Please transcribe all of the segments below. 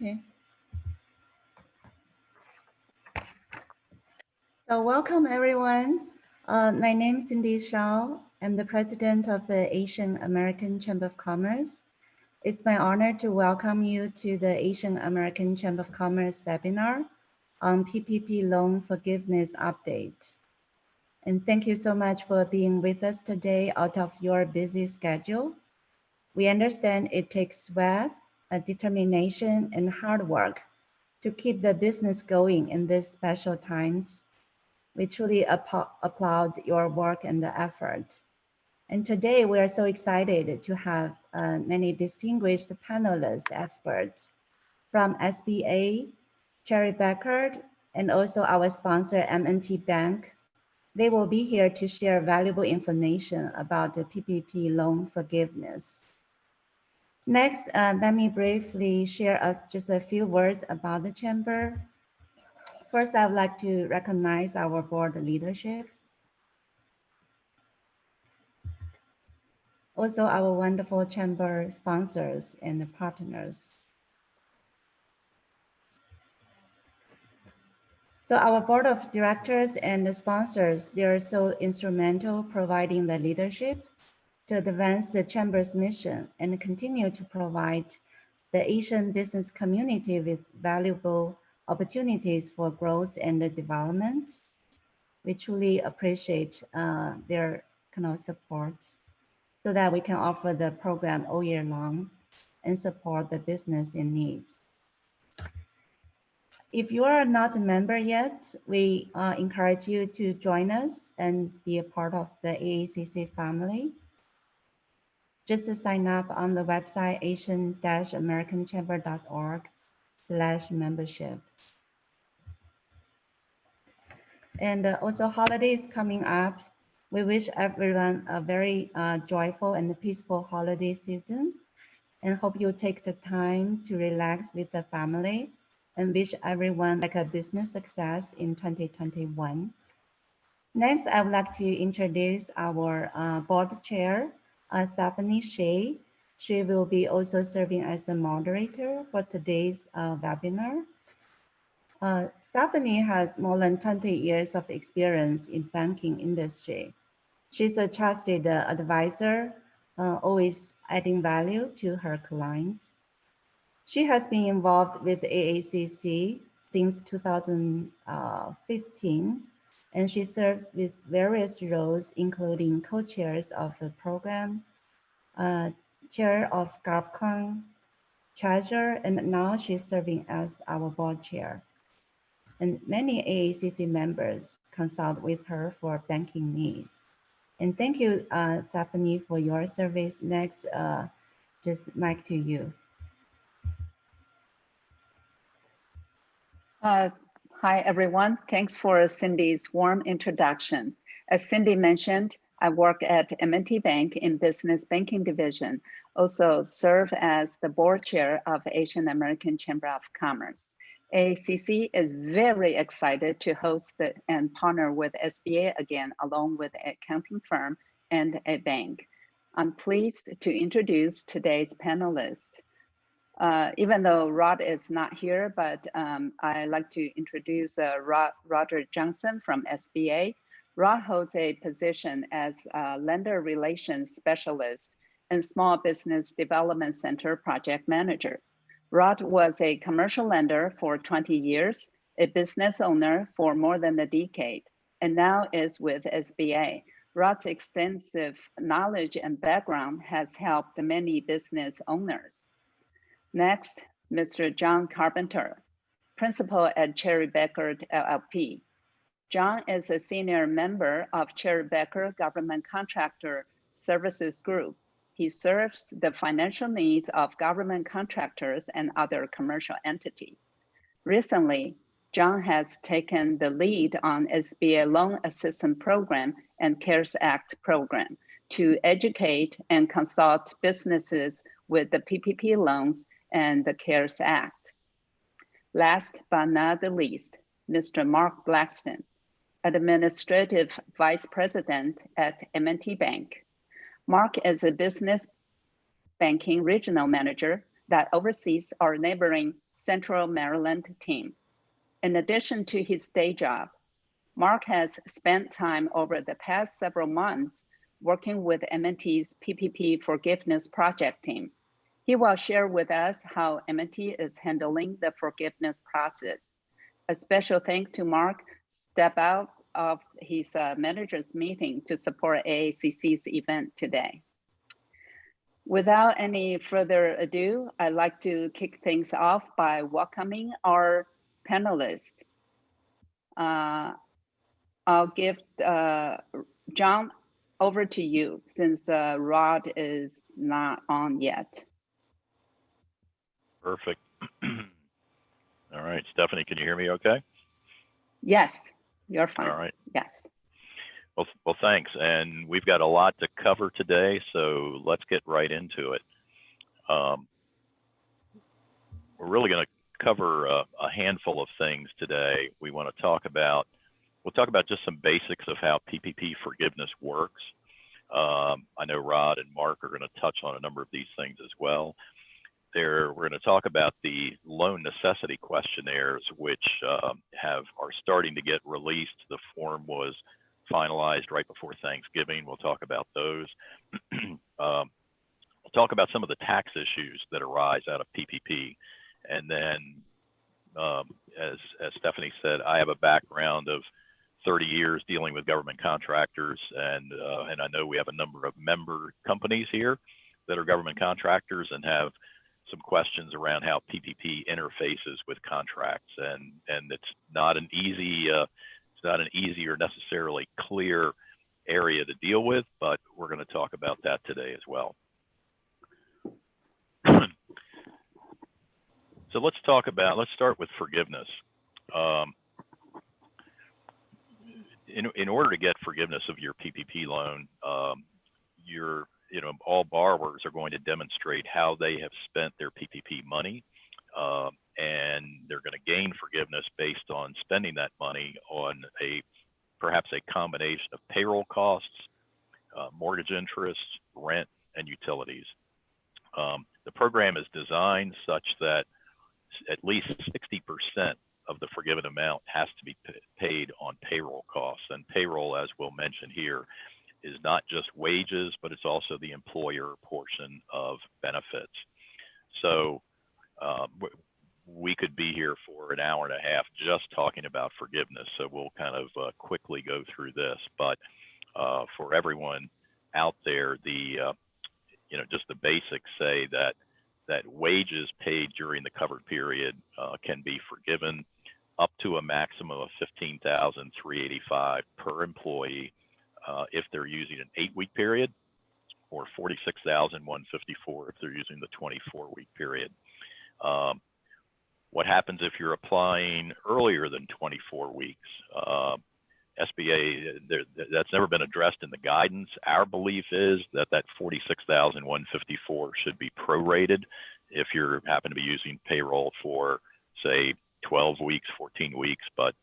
Okay. So welcome everyone. My name is Cindy Shao. I'm the president of the Asian American Chamber of Commerce. It's my honor to welcome you to the Asian American Chamber of Commerce webinar on PPP loan forgiveness update. And thank you so much for being with us today out of your busy schedule. We understand it takes sweat, determination, and hard work to keep the business going in these special times. We truly applaud your work and the effort. And today we are so excited to have many distinguished panelists, experts from SBA, Cherry Beckert, and also our sponsor, M&T Bank. They will be here to share valuable information about the PPP loan forgiveness. Next, let me briefly share just a few words about the Chamber. First, I would like to recognize our board leadership. Also our wonderful Chamber sponsors and partners. So our board of directors and the sponsors, they are so instrumental providing the leadership to advance the Chamber's mission and continue to provide the Asian business community with valuable opportunities for growth and development. We truly appreciate their support so that we can offer the program all year long and support the business in need. If you are not a member yet, we encourage you to join us and be a part of the AACC family. Just to sign up on the website asian-americanchamber.org/membership. And also holidays coming up. We wish everyone a very joyful and peaceful holiday season and hope you take the time to relax with the family and wish everyone like a business success in 2021. Next, I would like to introduce our board chair, Stephanie Shea. She will be also serving as the moderator for today's webinar. Stephanie has more than 20 years of experience in banking industry. She's a trusted advisor, always adding value to her clients. She has been involved with AACC since 2015, and she serves with various roles, including co-chairs of the program, chair of Govcons, treasurer, and now she's serving as our board chair. And many AACC members consult with her for banking needs. And thank you, Stephanie, for your service. Next, just mic to you. Hi, everyone. Thanks for Cindy's warm introduction. As Cindy mentioned, I work at M&T Bank in Business Banking Division, also serve as the board chair of Asian American Chamber of Commerce. AACC is very excited to host and partner with SBA again, along with an accounting firm and a bank. I'm pleased to introduce today's panelists. Even though Rod is not here, but I'd like to introduce Roger Johnson from SBA. Rod holds a position as a lender relations specialist and Small Business Development Center project manager. Rod was a commercial lender for 20 years, a business owner for more than a decade, and now is with SBA. Rod's extensive knowledge and background has helped many business owners. Next, Mr. John Carpenter, principal at Cherry Beckert LLP. John is a senior member of Cherry Beckert Government Contractor Services Group. He serves the financial needs of government contractors and other commercial entities. Recently, John has taken the lead on SBA Loan Assistance Program and CARES Act program to educate and consult businesses with the PPP loans and the CARES Act. Last but not the least, Mr. Mark Blackston, Administrative Vice President at M&T Bank. Mark is a business banking regional manager that oversees our neighboring Central Maryland team. In addition to his day job, Mark has spent time over the past several months working with M&T's PPP Forgiveness Project team. He will share with us how M&T is handling the forgiveness process. A special thanks to Mark step out of his manager's meeting to support AACC's event today. Without any further ado, I'd like to kick things off by welcoming our panelists. I'll give John over to you since Rod is not on yet. Perfect. All right, Stephanie, can you hear me okay? Yes, you're fine. All right. Yes. Well, thanks. And we've got a lot to cover today, so let's get right into it. We're really going to cover a handful of things today. We'll talk about just some basics of how PPP forgiveness works. I know Rod and Mark are going to touch on a number of these things as well. We're going to talk about the loan necessity questionnaires, which are starting to get released. The form was finalized right before Thanksgiving. We'll talk about those. We'll talk about some of the tax issues that arise out of PPP. And then, as Stephanie said, I have a background of 30 years dealing with government contractors, and I know we have a number of member companies here that are government contractors and have some questions around how PPP interfaces with contracts, and it's not an easy or necessarily clear area to deal with, but we're going to talk about that today as well. So let's start with forgiveness. In order to get forgiveness of your PPP loan, all borrowers are going to demonstrate how they have spent their PPP money, and they're going to gain forgiveness based on spending that money on perhaps a combination of payroll costs, mortgage interest, rent, and utilities. The program is designed such that at least 60% of the forgiven amount has to be paid on payroll costs. And payroll, as we'll mention here, is not just wages, but it's also the employer portion of benefits. So we could be here for an hour and a half just talking about forgiveness. So we'll kind of quickly go through this. But for everyone out there, just the basics say that wages paid during the covered period can be forgiven up to a maximum of $15,385 per employee if they're using an 8-week period, or $46,154 if they're using the 24-week period. What happens if you're applying earlier than 24 weeks? SBA, that's never been addressed in the guidance. Our belief is that $46,154 should be prorated if you happen to be using payroll for, say, 12 weeks, 14 weeks, but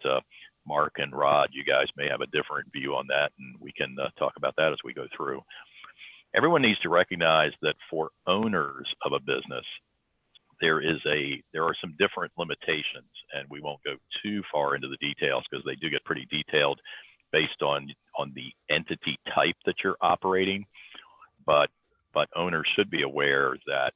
Mark and Rod, you guys may have a different view on that, and we can talk about that as we go through. Everyone needs to recognize that for owners of a business, there are some different limitations, and we won't go too far into the details because they do get pretty detailed based on the entity type that you're operating. But owners should be aware that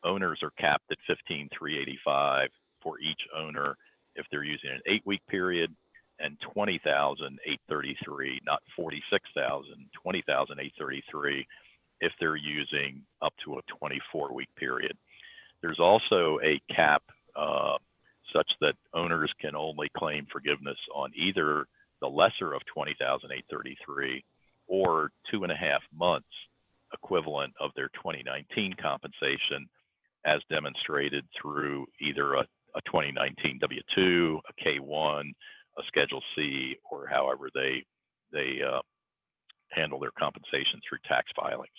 owners are capped at $15,385 for each owner if they're using an 8-week period, and $20,833, not $46,000, $20,833 if they're using up to a 24-week period. There's also a cap such that owners can only claim forgiveness on either the lesser of $20,833 or 2.5 months equivalent of their 2019 compensation, as demonstrated through either a 2019 W-2, a K-1, a Schedule C, or however they handle their compensation through tax filings.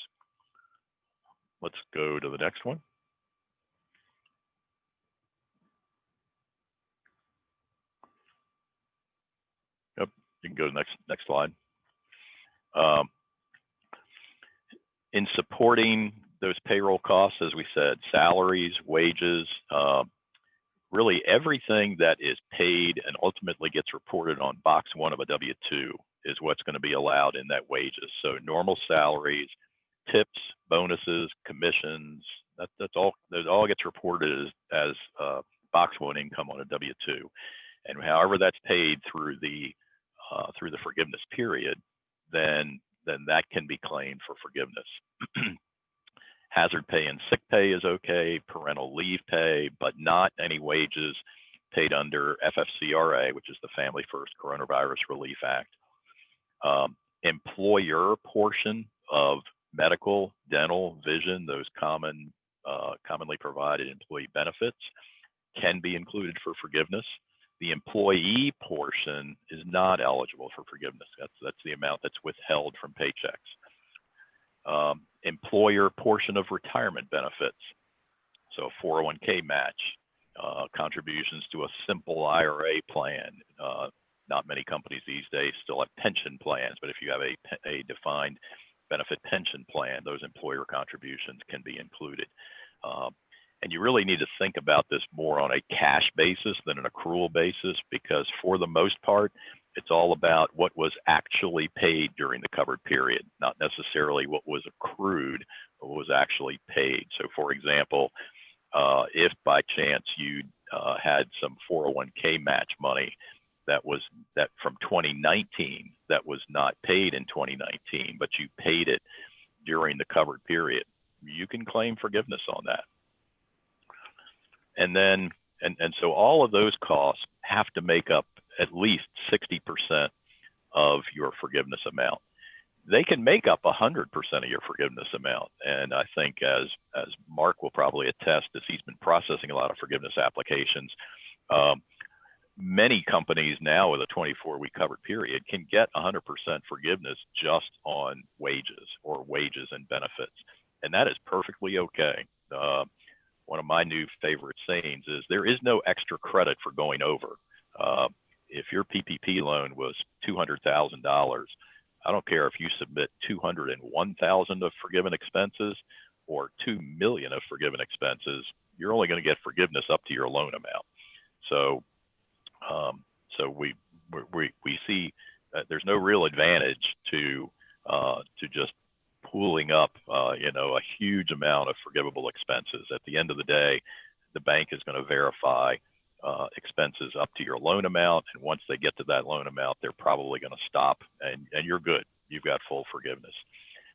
Let's go to the next one. Yep, you can go to the next slide. In supporting those payroll costs, as we said, salaries, wages, really everything that is paid and ultimately gets reported on box 1 of a W-2 is what's going to be allowed in that wages. So normal salaries, tips, bonuses, commissions, that all gets reported as box 1 income on a W-2. And however that's paid through the forgiveness period, then that can be claimed for forgiveness. Hazard pay and sick pay is okay, parental leave pay, but not any wages paid under FFCRA, which is the Family First Coronavirus Relief Act. Employer portion of medical, dental, vision, those commonly provided employee benefits can be included for forgiveness. The employee portion is not eligible for forgiveness. That's the amount that's withheld from paychecks. Employer portion of retirement benefits, so 401k match, contributions to a simple IRA plan. Not many companies these days still have pension plans, but if you have a defined benefit pension plan, those employer contributions can be included. And you really need to think about this more on a cash basis than an accrual basis, because for the most part, it's all about what was actually paid during the covered period, not necessarily what was accrued, but what was actually paid. So for example, if by chance you had some 401k match money that from 2019 that was not paid in 2019, but you paid it during the covered period, you can claim forgiveness on that. And then, and so all of those costs have to make up at least 60% of your forgiveness amount. They can make up 100% of your forgiveness amount. And I think as Mark will probably attest, as he's been processing a lot of forgiveness applications, many companies now with a 24-week covered period can get 100% forgiveness just on wages or wages and benefits. And that is perfectly okay. One of my new favorite sayings is there is no extra credit for going over. If your PPP loan was $200,000, I don't care if you submit $201,000 of forgiven expenses or $2 million of forgiven expenses, you're only going to get forgiveness up to your loan amount. So, we see that there's no real advantage to just pooling up, a huge amount of forgivable expenses. At the end of the day, the bank is going to verify expenses up to your loan amount, and once they get to that loan amount, they're probably going to stop, and you're good. You've got full forgiveness.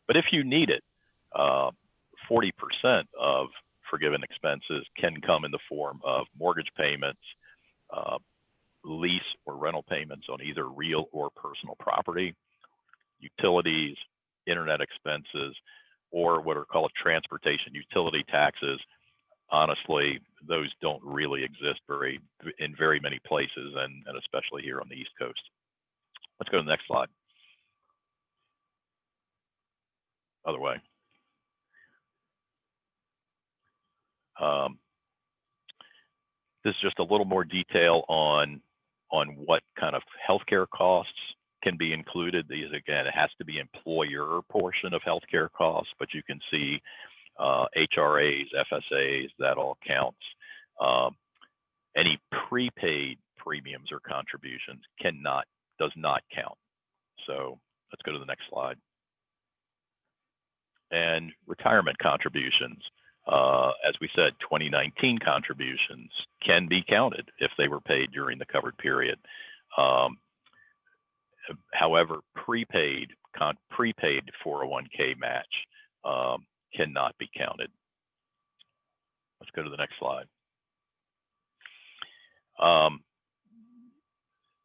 But if you need it, 40% of forgiven expenses can come in the form of mortgage payments, lease or rental payments on either real or personal property, utilities, internet expenses, or what are called transportation utility taxes. Honestly, those don't really exist in very many places, and especially here on the East Coast. Let's go to the next slide. Other way. This is just a little more detail on what kind of healthcare costs can be included. These, again, it has to be employer portion of healthcare costs, but you can see HRAs, FSAs, that all counts. Any prepaid premiums or contributions does not count. So let's go to the next slide. And retirement contributions, as we said, 2019 contributions can be counted if they were paid during the covered period. However, prepaid 401k match cannot be counted. Let's go to the next slide.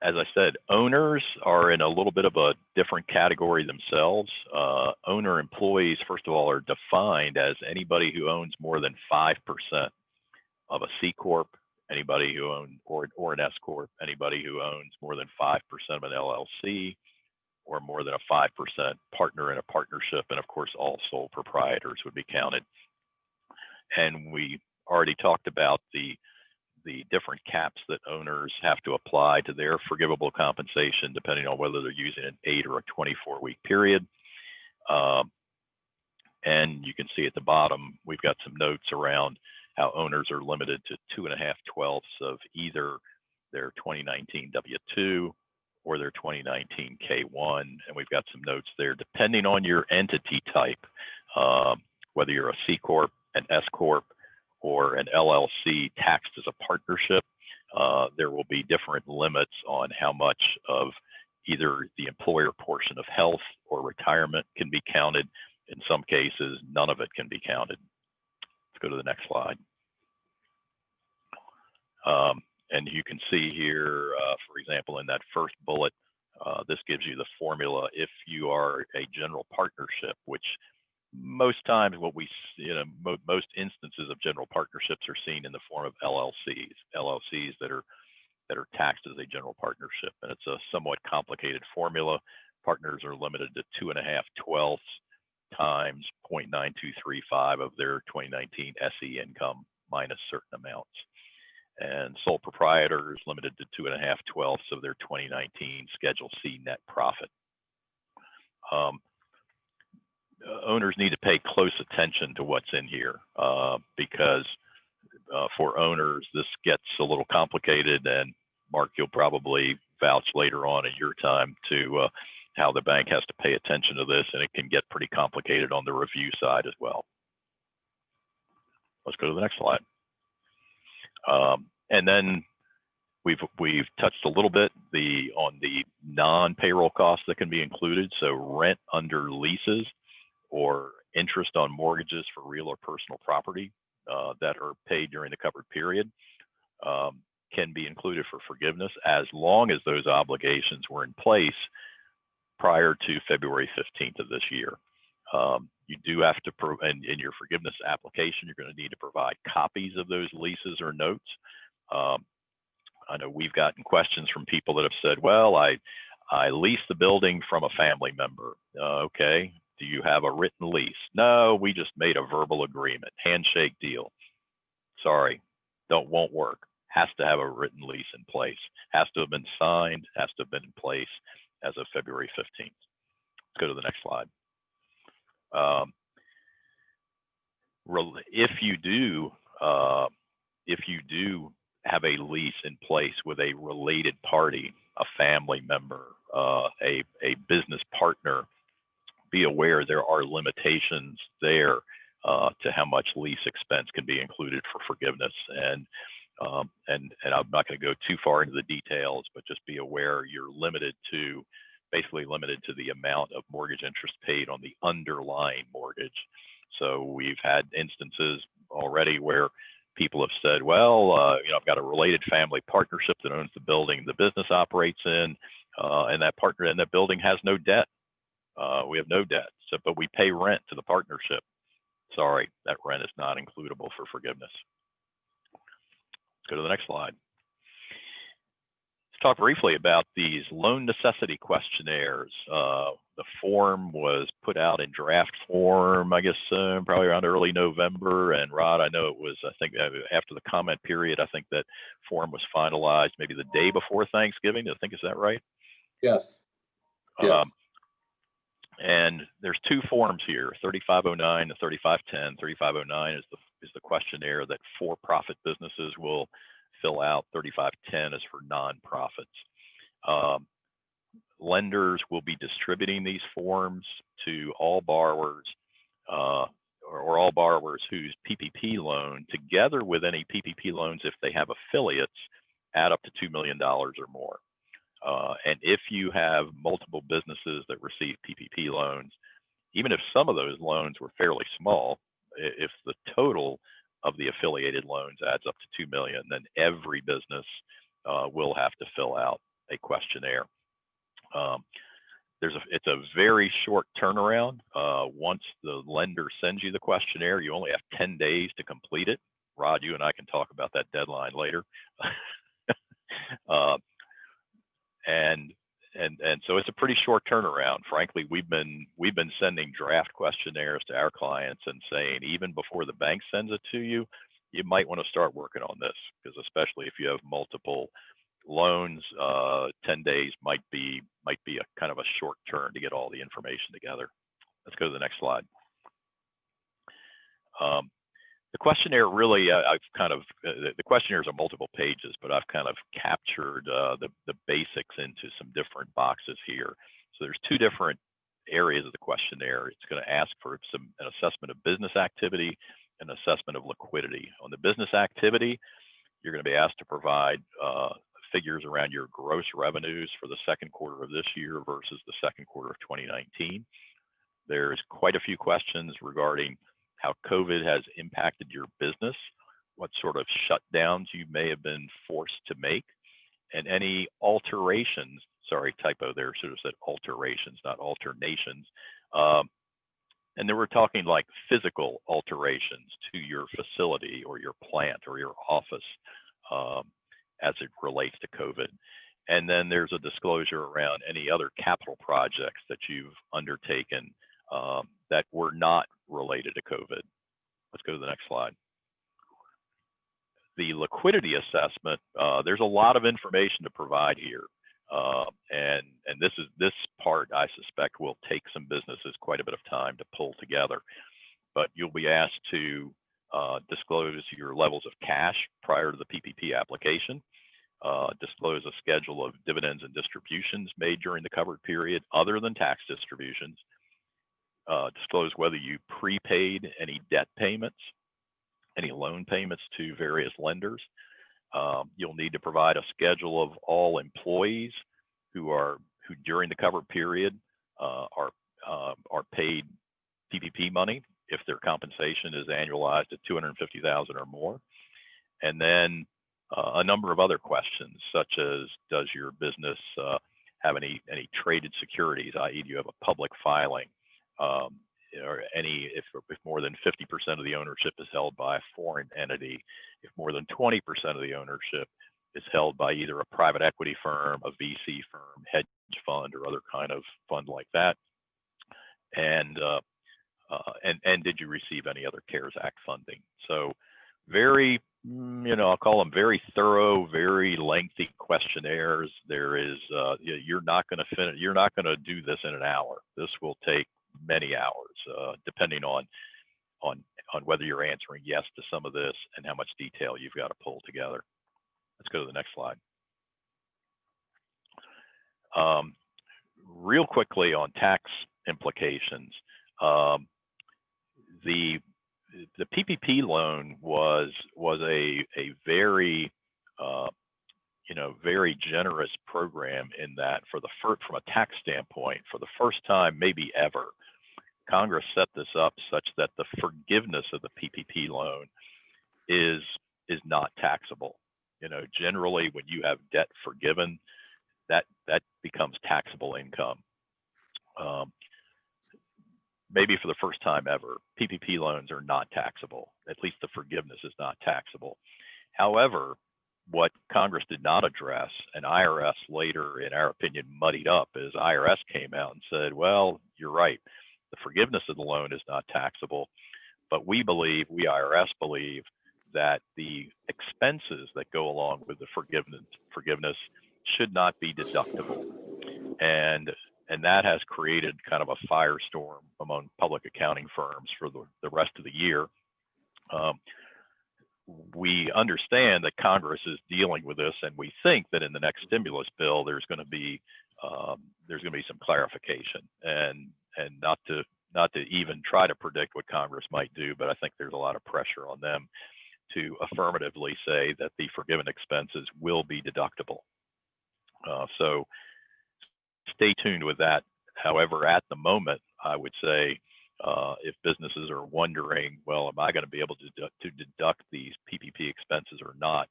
As I said, owners are in a little bit of a different category themselves. Owner employees, first of all, are defined as anybody who owns more than 5% of a C Corp, anybody who owns, or an S Corp, anybody who owns more than 5% of an LLC, or more than a 5% partner in a partnership, and of course, all sole proprietors would be counted. And we already talked about the different caps that owners have to apply to their forgivable compensation, depending on whether they're using an 8 or a 24-week period. And you can see at the bottom, we've got some notes around how owners are limited to 2.5/12 of either their 2019 W-2 or their 2019 K-1. And we've got some notes there, depending on your entity type, whether you're a C Corp, an S Corp, or an LLC taxed as a partnership, there will be different limits on how much of either the employer portion of health or retirement can be counted. In some cases, none of it can be counted. Let's go to the next slide. And you can see here, for example, in that first bullet, this gives you the formula if you are a general partnership, which most times what we, most instances of general partnerships are seen in the form of LLCs that are taxed as a general partnership. And it's a somewhat complicated formula. Partners are limited to 2.5/12 times 0.9235 of their 2019 SE income minus certain amounts. And sole proprietors limited to 2.5/12 of their 2019 Schedule C net profit. Owners need to pay close attention to what's in here because for owners, this gets a little complicated, and Mark, you'll probably vouch later on in your time to how the bank has to pay attention to this, and it can get pretty complicated on the review side as well. Let's go to the next slide. And then we've touched a little bit on the non-payroll costs that can be included. So rent under leases or interest on mortgages for real or personal property that are paid during the covered period can be included for forgiveness as long as those obligations were in place prior to February 15th of this year. You do have to, in your forgiveness application, you're going to need to provide copies of those leases or notes. I know we've gotten questions from people that have said, well, I leased the building from a family member. Okay, do you have a written lease? No, we just made a verbal agreement, handshake deal. Sorry, won't work. Has to have a written lease in place. Has to have been signed, has to have been in place as of February 15th. Let's go to the next slide. If you do have a lease in place with a related party, a family member, a business partner, be aware there are limitations there to how much lease expense can be included for forgiveness. And I'm not going to go too far into the details, but just be aware you're basically limited to the amount of mortgage interest paid on the underlying mortgage. So we've had instances already where people have said, well, I've got a related family partnership that owns the building the business operates in, and that partner in that building has no debt. We have no debt, but we pay rent to the partnership. Sorry, that rent is not includable for forgiveness. Let's go to the next slide. Let's talk briefly about these loan necessity questionnaires. The form was put out in draft form, I guess, probably around early November. And Rod, I know it was, I think after the comment period, I think that form was finalized maybe the day before Thanksgiving. I think, is that right? Yes. Yes. And there's two forms here, 3509 and 3510. 3509 is the questionnaire that for-profit businesses will fill out. 3510 is for nonprofits. Lenders will be distributing these forms to all borrowers or all borrowers whose PPP loan, together with any PPP loans if they have affiliates, add up to $2 million or more. And if you have multiple businesses that receive PPP loans, even if some of those loans were fairly small, if the total of the affiliated loans adds up to $2 million, then every business will have to fill out a questionnaire. It's a very short turnaround. Once the lender sends you the questionnaire, you only have 10 days to complete it. Rod, you and I can talk about that deadline later. And so it's a pretty short turnaround. Frankly, we've been sending draft questionnaires to our clients and saying, even before the bank sends it to you, you might want to start working on this, because especially if you have multiple loans, 10 days might be a kind of a short turn to get all the information together. Let's go to the next slide. The questionnaire really, I've kind of, the questionnaires are multiple pages, but I've kind of captured the basics into some different boxes here. So there's two different areas of the questionnaire. It's going to ask for an assessment of business activity and assessment of liquidity. On the business activity, you're going to be asked to provide figures around your gross revenues for the second quarter of this year versus the second quarter of 2019. There's quite a few questions regarding how COVID has impacted your business, what sort of shutdowns you may have been forced to make, and any alterations, sorry, typo there, should have said alterations, not alternations. And then we're talking like physical alterations to your facility or your plant or your office as it relates to COVID. And then there's a disclosure around any other capital projects that you've undertaken that were not related to COVID. Let's go to the next slide. The liquidity assessment, there's a lot of information to provide here. And this part, I suspect, will take some businesses quite a bit of time to pull together. But you'll be asked to disclose your levels of cash prior to the PPP application, disclose a schedule of dividends and distributions made during the covered period other than tax distributions, disclose whether you prepaid any debt payments, any loan payments to various lenders. You'll need to provide a schedule of all employees who during the covered period are paid PPP money if their compensation is annualized at $250,000 or more. And then a number of other questions, such as does your business have any traded securities, i.e. do you have a public filing? Or if more than 50% of the ownership is held by a foreign entity, if more than 20% of the ownership is held by either a private equity firm, a VC firm, hedge fund, or other kind of fund like that, and did you receive any other CARES Act funding? So very, I'll call them very thorough, very lengthy questionnaires. There is, you're not going to finish. You're not going to do this in an hour. This will take many hours, depending on whether you're answering yes to some of this and how much detail you've got to pull together. Let's go to the next slide. Real quickly on tax implications, the PPP loan was a very very generous program in that from a tax standpoint, for the first time maybe ever, Congress set this up such that the forgiveness of the PPP loan is not taxable. Generally when you have debt forgiven, that becomes taxable income. Maybe for the first time ever, PPP loans are not taxable. At least the forgiveness is not taxable. However, what Congress did not address, and IRS later, in our opinion, muddied up, is IRS came out and said, well, you're right, the forgiveness of the loan is not taxable, but we IRS believe that the expenses that go along with the forgiveness should not be deductible. And that has created kind of a firestorm among public accounting firms for the rest of the year. We understand that Congress is dealing with this, and we think that in the next stimulus bill there's going to be some clarification, and not to even try to predict what Congress might do, but I think there's a lot of pressure on them to affirmatively say that the forgiven expenses will be deductible. So stay tuned with that. However, at the moment, I would say if businesses are wondering, well, am I going to be able to deduct these PPP expenses or not?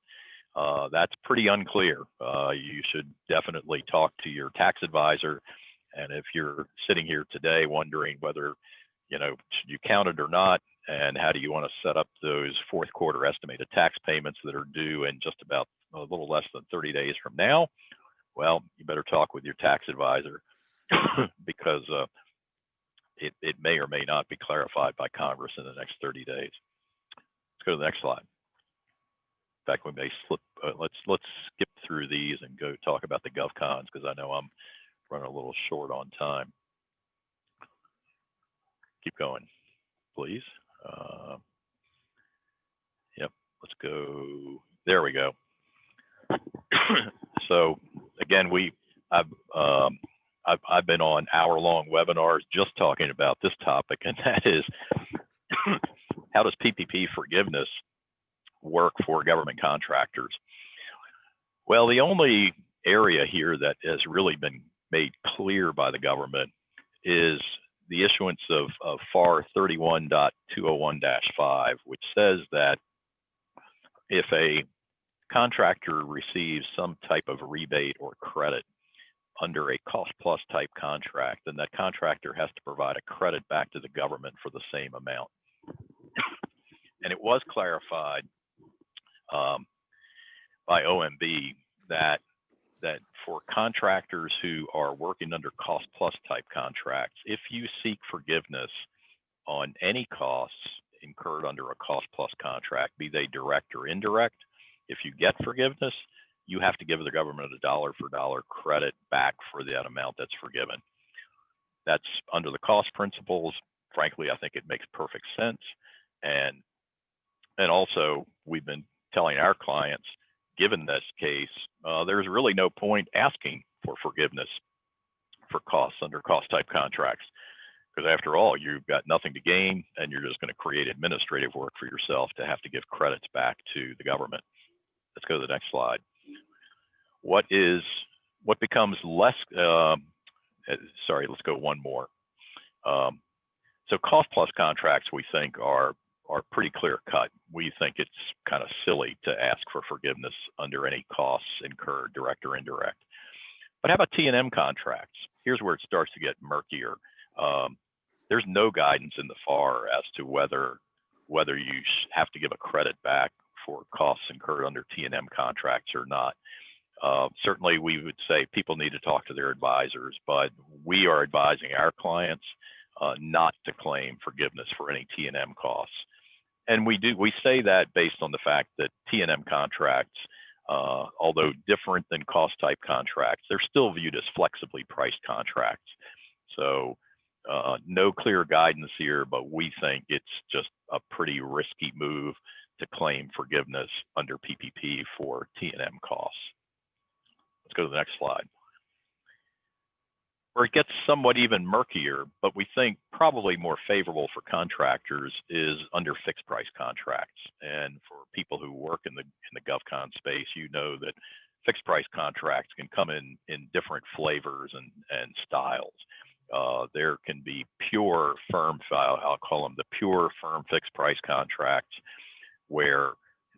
That's pretty unclear. You should definitely talk to your tax advisor. And if you're sitting here today wondering whether, should you count it or not, and how do you want to set up those fourth quarter estimated tax payments that are due in just about a little less than 30 days from now, well, you better talk with your tax advisor because it may or may not be clarified by Congress in the next 30 days. Let's go to the next slide. In fact, we may let's skip through these and go talk about the Govcons, because I know I'm running a little short on time. Keep going, please. let's go, there we go. So again, I've been on hour-long webinars just talking about this topic, and that is how does PPP forgiveness work for government contractors? Well, the only area here that has really been made clear by the government is the issuance of FAR 31.201-5, which says that if a contractor receives some type of rebate or credit under a cost plus type contract, then that contractor has to provide a credit back to the government for the same amount. And it was clarified by OMB that for contractors who are working under cost plus type contracts, if you seek forgiveness on any costs incurred under a cost plus contract, be they direct or indirect, if you get forgiveness, you have to give the government a dollar for dollar credit back for that amount that's forgiven. That's under the cost principles. Frankly, I think it makes perfect sense. And also, we've been telling our clients, given this case, there's really no point asking for forgiveness for costs under cost type contracts, because after all, you've got nothing to gain and you're just going to create administrative work for yourself to have to give credits back to the government. Let's go to the next slide. What becomes less, sorry, let's go one more. So cost plus contracts, we think, are pretty clear cut. We think it's kind of silly to ask for forgiveness under any costs incurred, direct or indirect. But how about T&M contracts? Here's where it starts to get murkier. There's no guidance in the FAR as to whether you have to give a credit back for costs incurred under T&M contracts or not. Certainly, we would say people need to talk to their advisors, but we are advising our clients not to claim forgiveness for any T&M costs. And we say that based on the fact that T&M contracts, although different than cost type contracts, they're still viewed as flexibly priced contracts. So no clear guidance here, but we think it's just a pretty risky move to claim forgiveness under PPP for T&M costs. Let's go to the next slide. Where it gets somewhat even murkier, but we think probably more favorable for contractors, is under fixed price contracts. And for people who work in the Govcon space, you know that fixed price contracts can come in different flavors and styles. There can be pure firm, I'll call them the pure firm fixed price contracts, where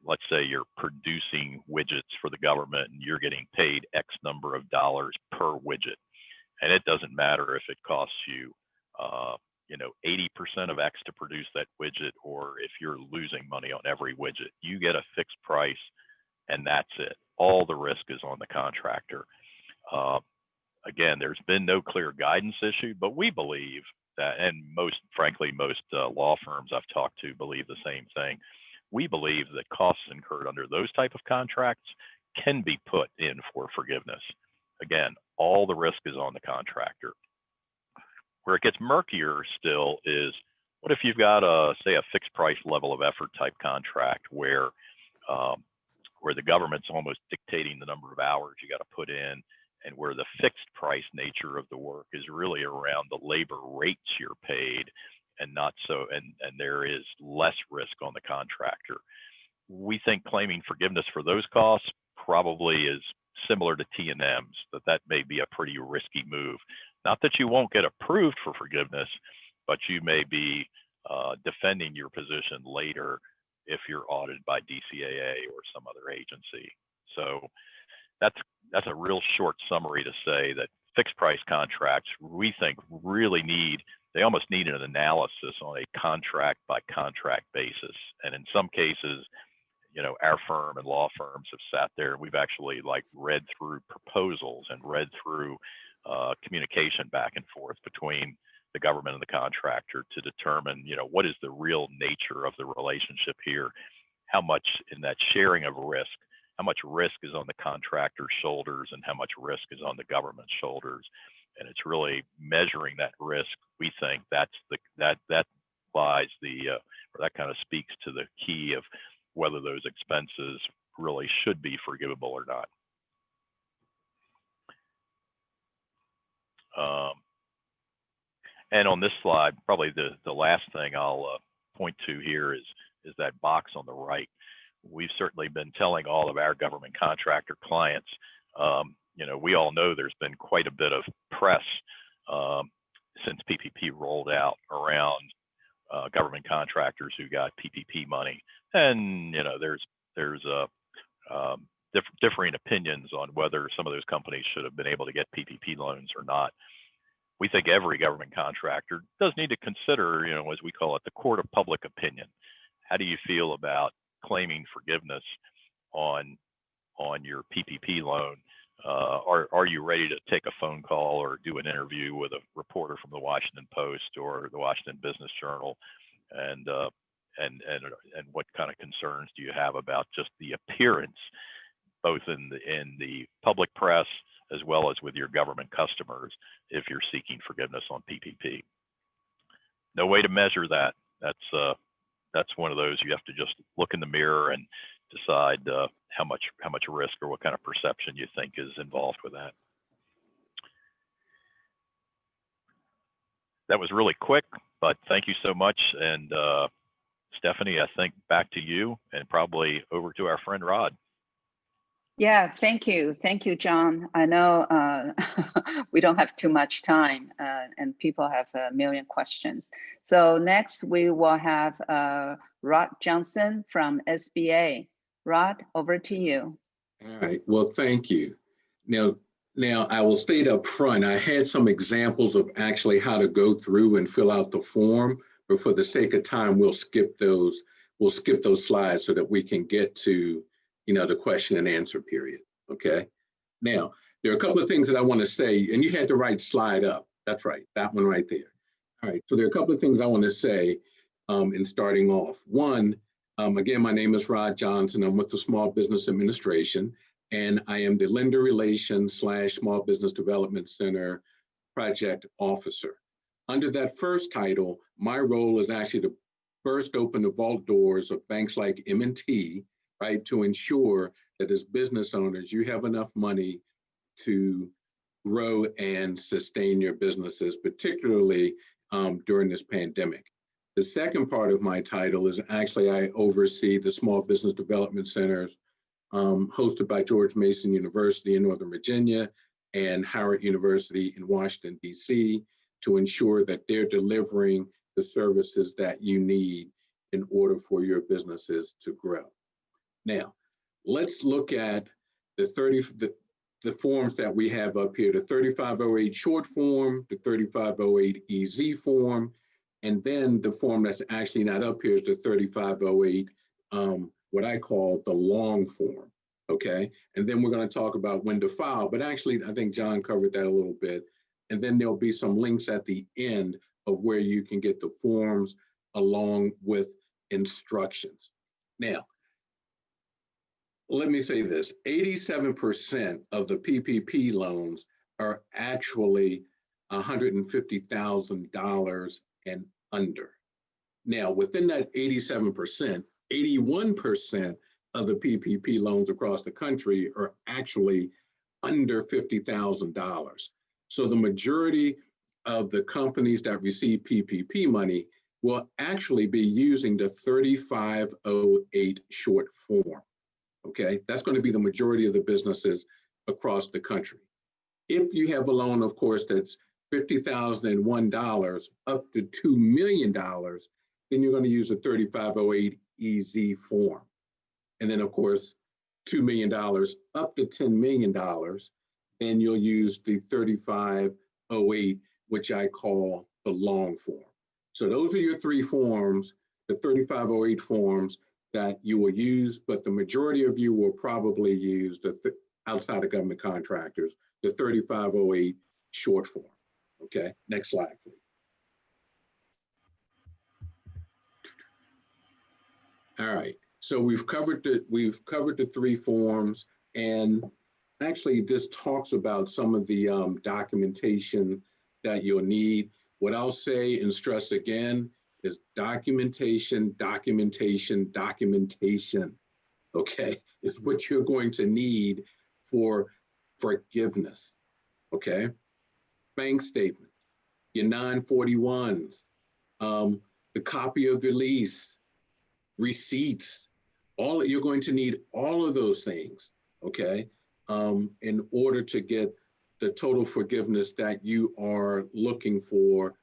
let's say you're producing widgets for the government and you're getting paid X number of dollars per widget. And it doesn't matter if it costs you, 80% of X to produce that widget, or if you're losing money on every widget. You get a fixed price and that's it. All the risk is on the contractor. Again, there's been no clear guidance issued, but we believe that, and frankly, most law firms I've talked to believe the same thing. We believe that costs incurred under those type of contracts can be put in for forgiveness. Again, all the risk is on the contractor. Where it gets murkier still is, what if you've got say a fixed price level of effort type contract where the government's almost dictating the number of hours you got to put in, and where the fixed price nature of the work is really around the labor rates you're paid, and not so, and there is less risk on the contractor. We think claiming forgiveness for those costs probably is similar to T&Ms, that may be a pretty risky move. Not that you won't get approved for forgiveness, but you may be defending your position later if you're audited by DCAA or some other agency. So that's a real short summary to say that fixed price contracts, we think, really they almost need an analysis on a contract by contract basis. And in some cases, our firm and law firms have sat there and we've actually read through proposals and read through communication back and forth between the government and the contractor to determine, what is the real nature of the relationship here? How much in that sharing of risk, how much risk is on the contractor's shoulders and how much risk is on the government's shoulders? And it's really measuring that risk. We think that lies or that kind of speaks to the key of whether those expenses really should be forgivable or not. And on this slide, probably the last thing I'll point to here is that box on the right. We've certainly been telling all of our government contractor clients, you know, we all know there's been quite a bit of press since PPP rolled out around government contractors who got PPP money, and you know, there's differing opinions on whether some of those companies should have been able to get PPP loans or not. We think every government contractor does need to consider, you know, as we call it, the court of public opinion. How do you feel about claiming forgiveness on your PPP loan? Are you ready to take a phone call or do an interview with a reporter from the Washington Post or the Washington Business Journal? And what kind of concerns do you have about just the appearance, both in the public press as well as with your government customers, if you're seeking forgiveness on PPP? No way to measure that. That's one of those you have to just look in the mirror and decide how much risk or what kind of perception you think is involved with that. That was really quick, but thank you so much. And Stephanie, I think back to you and probably over to our friend Rod. Yeah, thank you. Thank you, John. I know we don't have too much time and people have a million questions. So next we will have Rod Johnson from SBA. Rod, over to you. All right, well, thank you. Now I will state up front, I had some examples of actually how to go through and fill out the form, but for the sake of time, we'll skip those slides so that we can get to, you know, the question and answer period, okay? Now, there are a couple of things that I want to say, and you had the right slide up. That's right, that one right there. All right, so there are a couple of things I want to say in starting off. One, again, my name is Rod Johnson. I'm with the Small Business Administration, and I am the Lender Relations / Small Business Development Center Project Officer. Under that first title, my role is actually to burst open the vault doors of banks like M&T, right, to ensure that as business owners, you have enough money to grow and sustain your businesses, particularly during this pandemic. The second part of my title is actually I oversee the Small Business Development Centers hosted by George Mason University in Northern Virginia and Howard University in Washington, D.C., to ensure that they're delivering the services that you need in order for your businesses to grow. Now, let's look at the forms that we have up here, the 3508 short form, the 3508 EZ form, and then the form that's actually not up here is the 3508, what I call the long form, okay? And then we're gonna talk about when to file, but actually I think John covered that a little bit. And then there'll be some links at the end of where you can get the forms along with instructions. Now, let me say this, 87% of the PPP loans are actually $150,000 and under. Now, within that 87%, 81% of the PPP loans across the country are actually under $50,000. So the majority of the companies that receive PPP money will actually be using the 3508 short form. Okay, that's going to be the majority of the businesses across the country. If you have a loan, of course, that's $50,001 up to $2 million, then you're going to use the 3508 EZ form. And then, of course, $2 million up to $10 million, then you'll use the 3508, which I call the long form. So those are your three forms, the 3508 forms that you will use, but the majority of you will probably use outside of government contractors, the 3508 short form. Okay, next slide, please. All right, so we've covered the three forms, and actually this talks about some of the documentation that you'll need. What I'll say and stress again is documentation, documentation, documentation, okay? Is what you're going to need for forgiveness, okay? Bank statement, your 941s, the copy of your lease, receipts, you're going to need all of those things, okay? In order to get the total forgiveness that you are looking for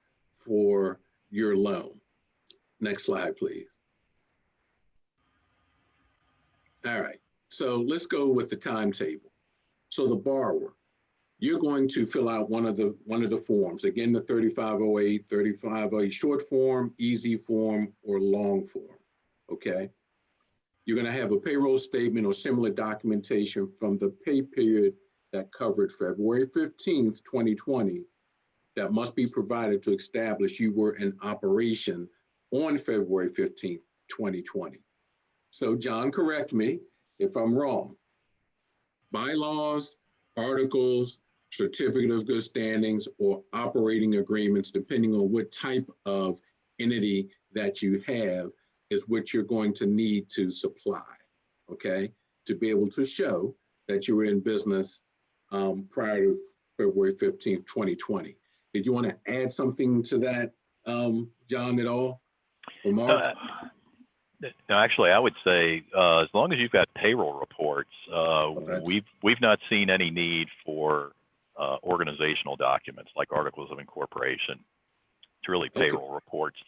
your loan. Next slide, please. All right, so let's go with the timetable. So the borrower, you're going to fill out one of the forms. Again, the 3508, 3508 short form, easy form, or long form, okay? You're gonna have a payroll statement or similar documentation from the pay period that covered February 15th, 2020, that must be provided to establish you were in operation on February 15th, 2020. So John, correct me if I'm wrong. Bylaws, articles, certificate of good standings, or operating agreements, depending on what type of entity that you have, is what you're going to need to supply, okay? To be able to show that you were in business prior to February 15th, 2020. Did you want to add something to that, John, at all? Or Mark? No, actually, I would say as long as you've got payroll reports, we've not seen any need for organizational documents like articles of incorporation. It's really payroll reports.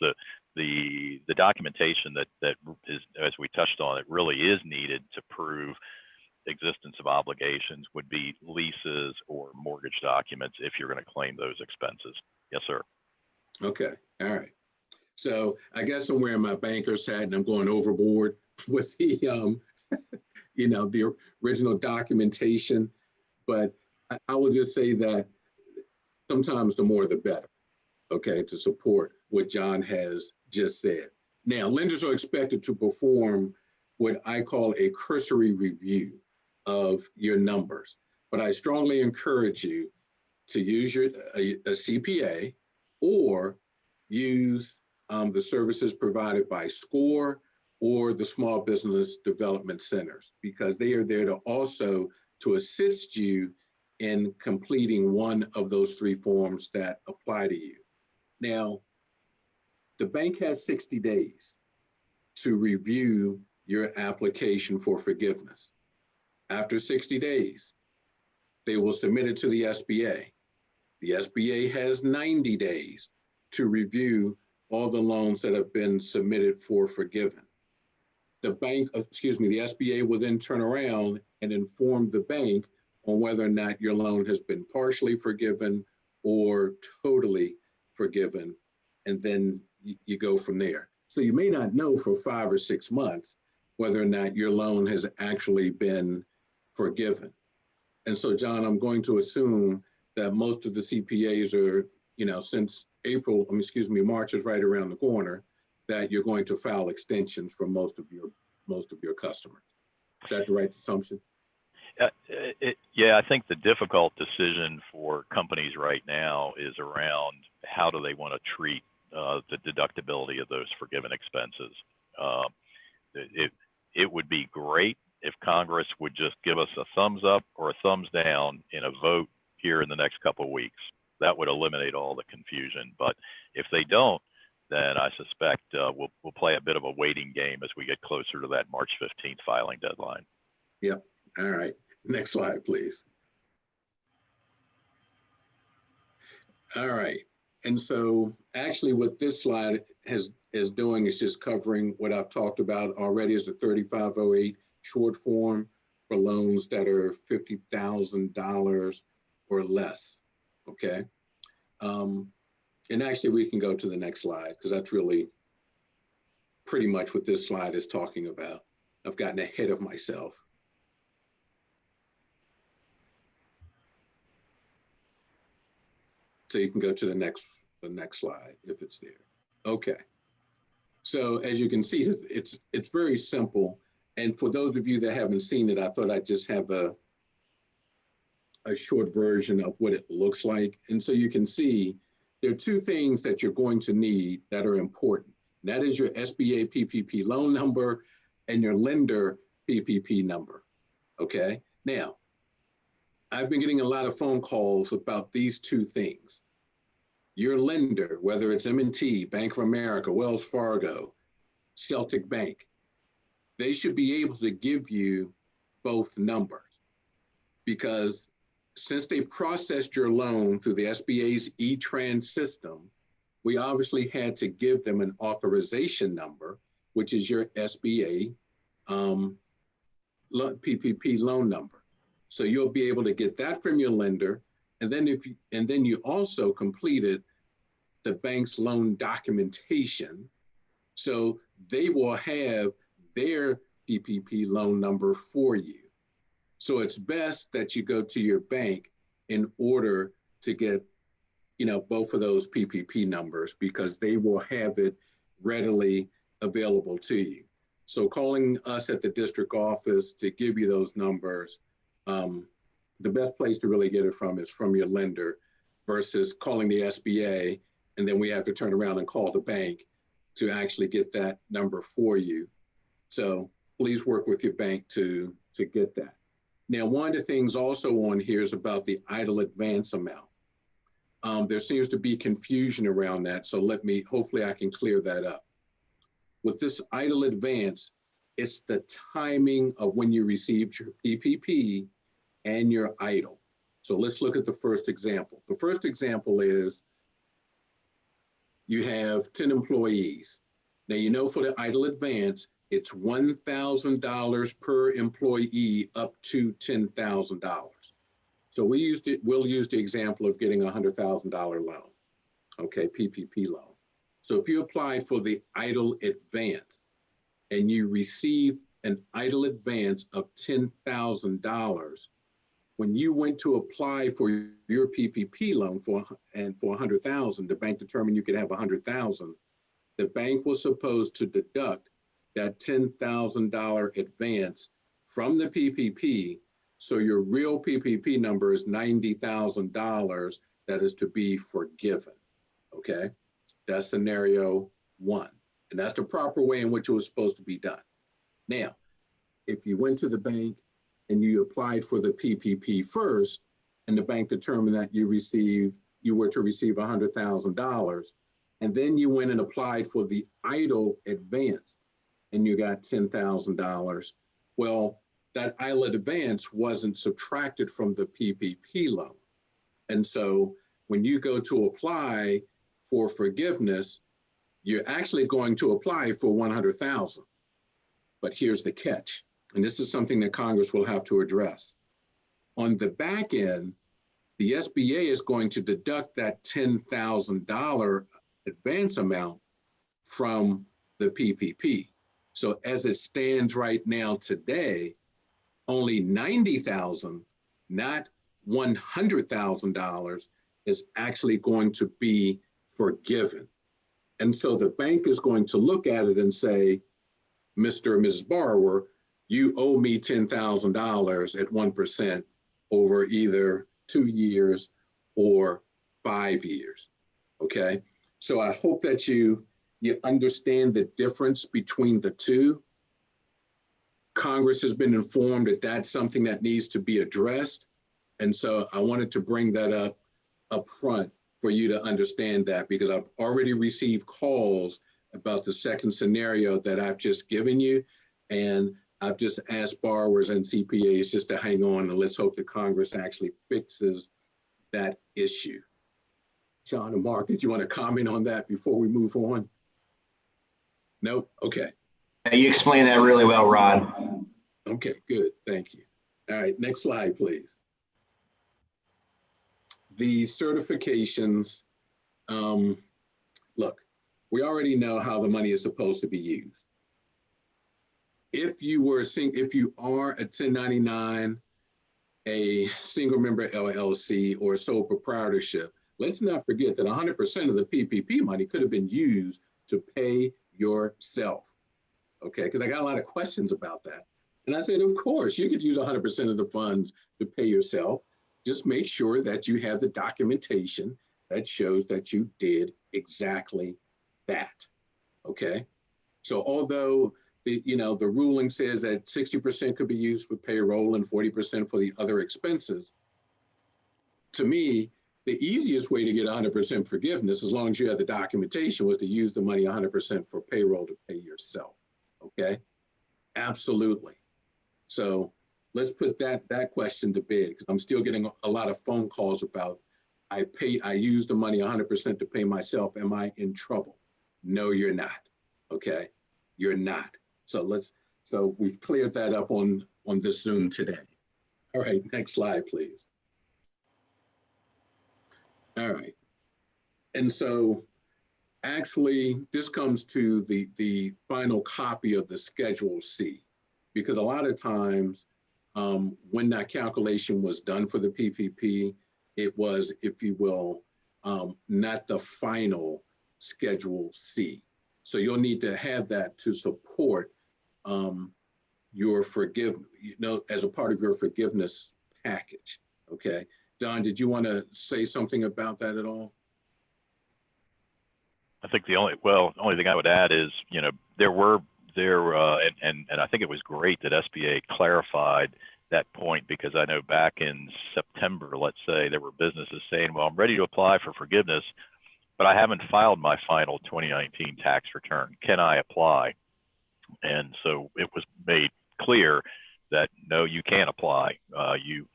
The documentation that is, as we touched on, it really is needed to prove existence of obligations would be leases or mortgage documents if you're going to claim those expenses. Yes, sir. Okay, all right. So I guess I'm wearing my banker's hat and I'm going overboard with the, you know, the original documentation, but I will just say that sometimes the more the better, okay, to support what John has just said. Now, lenders are expected to perform what I call a cursory review of your numbers, but I strongly encourage you to use a CPA or use the services provided by SCORE or the Small Business Development Centers, because they are there to also to assist you in completing one of those three forms that apply to you. Now, the bank has 60 days to review your application for forgiveness. After 60 days, they will submit it to the SBA. The SBA has 90 days to review all the loans that have been submitted for forgiven. The bank, excuse me, the SBA will then turn around and inform the bank on whether or not your loan has been partially forgiven or totally forgiven, and then you go from there. So you may not know for 5 or 6 months whether or not your loan has actually been forgiven. And so, John, I'm going to assume that most of the CPAs are, you know, since March is right around the corner, that you're going to file extensions for most of your customers. Is that the right assumption? Yeah, I think the difficult decision for companies right now is around how do they want to treat the deductibility of those forgiven expenses. It would be great if Congress would just give us a thumbs up or a thumbs down in a vote here in the next couple of weeks. That would eliminate all the confusion. But if they don't, then I suspect we'll play a bit of a waiting game as we get closer to that March 15th filing deadline. Yep. All right. Next slide, please. All right. And so actually what this slide is doing is just covering what I've talked about already is the 3508 short form for loans that are $50,000 or less, okay? And actually we can go to the next slide because that's really pretty much what this slide is talking about. I've gotten ahead of myself. So you can go to the next slide if it's there. Okay. So as you can see, it's very simple. And for those of you that haven't seen it, I thought I'd just have a short version of what it looks like. And so you can see there are two things that you're going to need that are important. And that is your SBA PPP loan number and your lender PPP number, okay? Now, I've been getting a lot of phone calls about these two things. Your lender, whether it's M&T, Bank of America, Wells Fargo, Celtic Bank, they should be able to give you both numbers, because since they processed your loan through the SBA's E-Trans system, we obviously had to give them an authorization number, which is your SBA PPP loan number. So you'll be able to get that from your lender, and then you also completed the bank's loan documentation, so they will have their PPP loan number for you. So it's best that you go to your bank in order to get, both of those PPP numbers, because they will have it readily available to you. So calling us at the district office to give you those numbers, the best place to really get it from is from your lender versus calling the SBA, and then we have to turn around and call the bank to actually get that number for you. So please work with your bank to get that. Now, one of the things also on here is about the idle advance amount. There seems to be confusion around that, so hopefully I can clear that up. With this idle advance, it's the timing of when you received your PPP and your idle. So let's look at the first example. The first example is you have 10 employees. Now, for the idle advance, it's $1,000 per employee up to $10,000. So we'll use the example of getting a $100,000 loan, okay, PPP loan. So if you apply for the idle advance and you receive an idle advance of $10,000, when you went to apply for your PPP loan for $100,000, the bank determined you could have $100,000. The bank was supposed to deduct that $10,000 advance from the PPP. So your real PPP number is $90,000 that is to be forgiven, okay? That's scenario one. And that's the proper way in which it was supposed to be done. Now, if you went to the bank and you applied for the PPP first, and the bank determined that you were to receive $100,000, and then you went and applied for the idle advance, and you got $10,000, well, that idle advance wasn't subtracted from the PPP loan. And so when you go to apply for forgiveness, you're actually going to apply for $100,000. But here's the catch, and this is something that Congress will have to address. On the back end, the SBA is going to deduct that $10,000 advance amount from the PPP. So as it stands right now today, only $90,000, not $100,000, is actually going to be forgiven. And so the bank is going to look at it and say, Mr. or Mrs. Borrower, you owe me $10,000 at 1% over either 2 years or 5 years, okay? So I hope that you understand the difference between the two. Congress has been informed that that's something that needs to be addressed. And so I wanted to bring that up front for you to understand that, because I've already received calls about the second scenario that I've just given you. And I've just asked borrowers and CPAs just to hang on, and let's hope that Congress actually fixes that issue. John and Mark, did you want to comment on that before we move on? Nope, okay. You explained that really well, Rod. Okay, good, thank you. All right, next slide, please. The certifications, look, we already know how the money is supposed to be used. If you are a 1099, a single member LLC, or a sole proprietorship, let's not forget that 100% of the PPP money could have been used to pay yourself, okay? Because I got a lot of questions about that. And I said, of course, you could use 100% of the funds to pay yourself. Just make sure that you have the documentation that shows that you did exactly that, okay? So although the ruling says that 60% could be used for payroll and 40% for the other expenses, to me, the easiest way to get 100% forgiveness, as long as you have the documentation, was to use the money 100% for payroll to pay yourself, okay? Absolutely. So let's put that question to bed, because I'm still getting a lot of phone calls about, I use the money 100% to pay myself. Am I in trouble? No, you're not, okay? You're not. So we've cleared that up on this Zoom today. All right, next slide, please. All right. And so actually, this comes to the final copy of the Schedule C, because a lot of times when that calculation was done for the PPP, it was, if you will, not the final Schedule C. So you'll need to have that to support your forgiveness, as a part of your forgiveness package, okay? Don, did you want to say something about that at all? I think the only thing I would add is, and I think it was great that SBA clarified that point, because I know back in September, let's say, there were businesses saying, well, I'm ready to apply for forgiveness, but I haven't filed my final 2019 tax return. Can I apply? And so it was made clear that no, you can't apply. You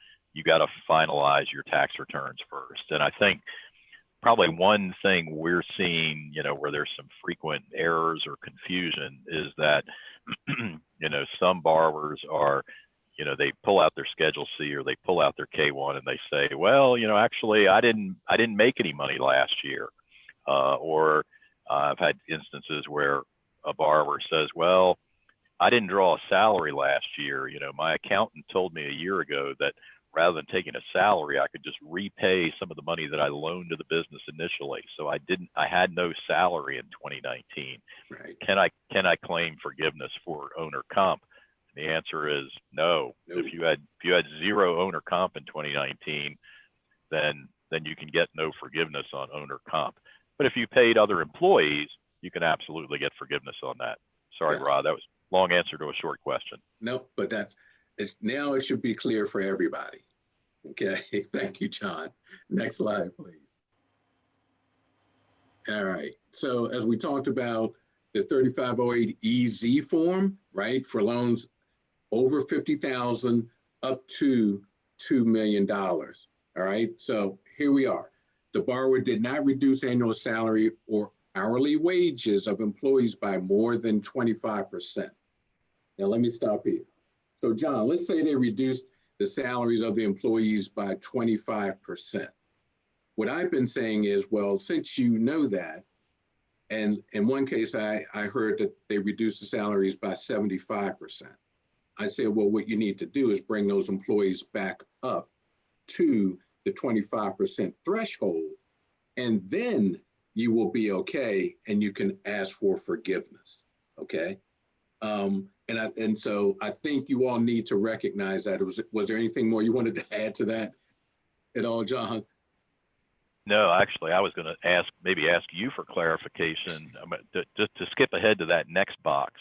got to finalize your tax returns first. And I think probably one thing we're seeing, where there's some frequent errors or confusion is that, some borrowers are, they pull out their Schedule C or they pull out their K1 and they say, well, actually I didn't make any money last year. Or I've had instances where a borrower says, well, I didn't draw a salary last year. My accountant told me a year ago that rather than taking a salary, I could just repay some of the money that I loaned to the business initially. So I had no salary in 2019. Right. Can I claim forgiveness for owner comp? And the answer is no. If you had zero owner comp in 2019, then you can get no forgiveness on owner comp. But if you paid other employees, you can absolutely get forgiveness on that. Sorry, yes. Rod, that was a long answer to a short question. Nope, but now it should be clear for everybody. Okay, thank you, John. Next slide, please. All right, so as we talked about the 3508EZ form, right, for loans over $50,000 up to $2 million. All right, so here we are. The borrower did not reduce annual salary or hourly wages of employees by more than 25%. Now let me stop here. So John, let's say they reduced the salaries of the employees by 25%. What I've been saying is, well, since you know that, and in one case I heard that they reduced the salaries by 75%. I said, well, what you need to do is bring those employees back up to the 25% threshold, and then you will be okay and you can ask for forgiveness, okay? And so I think you all need to recognize that. Was there anything more you wanted to add to that at all, John? No, actually, I was going to ask you for clarification to skip ahead to that next box,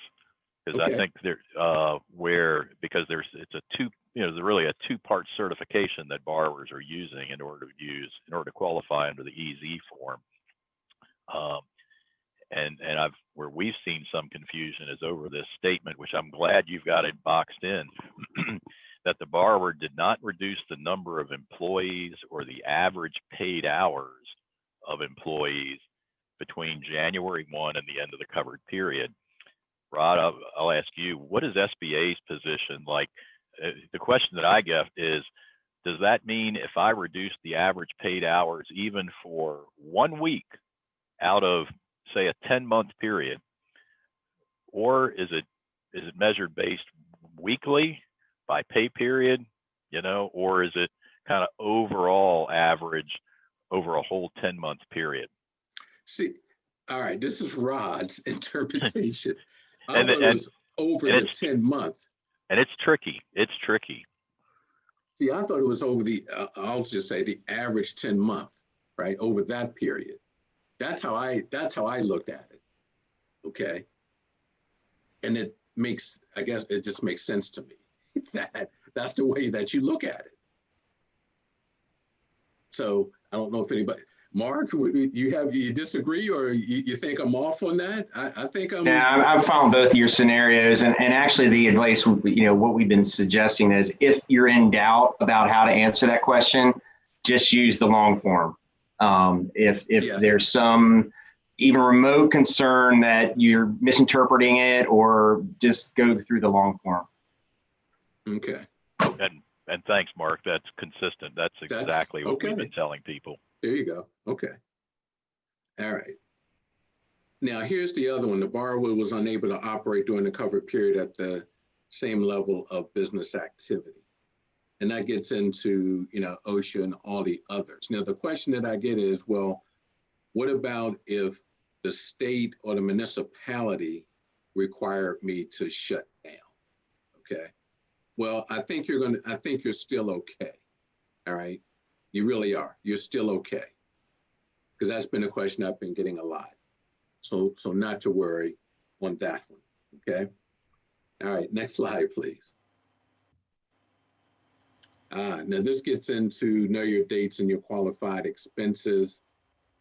because okay. I think there's really a two-part certification that borrowers are using in order to qualify under the EZ form. And where we've seen some confusion is over this statement, which I'm glad you've got it boxed in, that the borrower did not reduce the number of employees or the average paid hours of employees between January 1 and the end of the covered period. Rod, I'll ask you, what is SBA's position? Like, the question that I get is, does that mean if I reduce the average paid hours even for 1 week out of, say, a 10-month period, or is it measured based weekly by pay period, or is it kind of overall average over a whole 10-month period? See, all right, this is Rod's interpretation. I thought it was over the 10-month. And it's tricky. See, I thought it was over I'll just say the average 10-month, right, over that period. That's how I looked at it. okay? And it makes, I guess it just makes sense to me that that's the way that you look at it. So I don't know if anybody, Mark, you disagree, or you think I'm off on that? I think I'm. Yeah, I'm following both of your scenarios, and actually the advice, what we've been suggesting is, if you're in doubt about how to answer that question, just use the long form. If Yes. there's some even remote concern that you're misinterpreting it, or just go through the long form. Okay. And thanks, Mark. That's consistent. That's exactly what we've been telling people. There you go. Okay. All right. Now, here's the other one. The borrower was unable to operate during the covered period at the same level of business activity. And that gets into, OSHA and all the others. Now, the question that I get is, well, what about if the state or the municipality required me to shut down? Okay. Well, I think you're still okay. All right. You really are. You're still okay. Because that's been a question I've been getting a lot. So not to worry on that one. Okay. All right. Next slide, please. Now this gets into know your dates and your qualified expenses.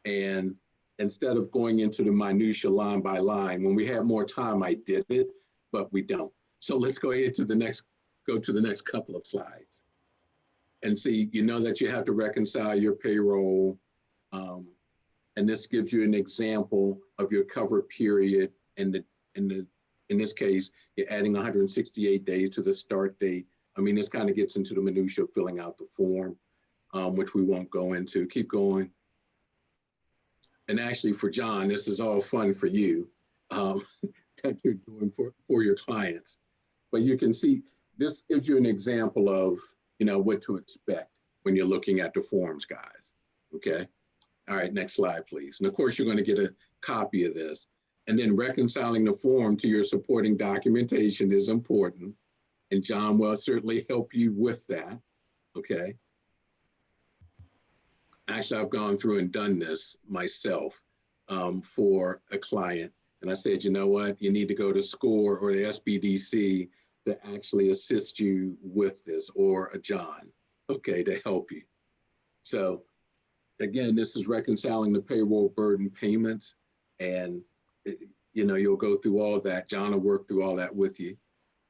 And instead of going into the minutia line by line, when we had more time, I did it, but we don't. So let's go ahead to the next couple of slides and see, that you have to reconcile your payroll. And this gives you an example of your covered period. And in this case, you're adding 168 days to the start date. I mean, this kind of gets into the minutia of filling out the form, which we won't go into. Keep going. And actually for John, this is all fun for you that you're doing for your clients. But you can see, this gives you an example of, what to expect when you're looking at the forms, guys. Okay. All right, next slide, please. And of course, you're going to get a copy of this. And then reconciling the form to your supporting documentation is important. And John will certainly help you with that. Okay. Actually, I've gone through and done this myself for a client. And I said, you know what? You need to go to SCORE or the SBDC to actually assist you with this, or a John, okay, to help you. So again, this is reconciling the payroll burden payments, and you'll go through all of that. John will work through all that with you.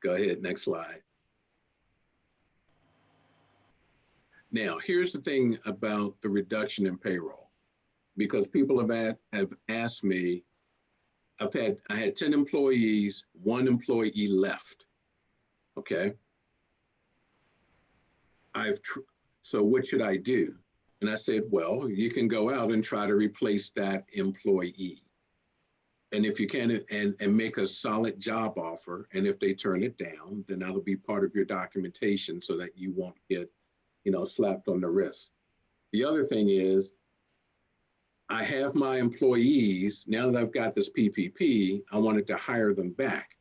Go ahead, next slide. Now, here's the thing about the reduction in payroll, because people have asked me, I had 10 employees, 1 employee left. Okay. So what should I do? And I said, well, you can go out and try to replace that employee. And if you can, and make a solid job offer, and if they turn it down, then that'll be part of your documentation so that you won't get, slapped on the wrist. The other thing is, I have my employees, now that I've got this PPP, I wanted to hire them back,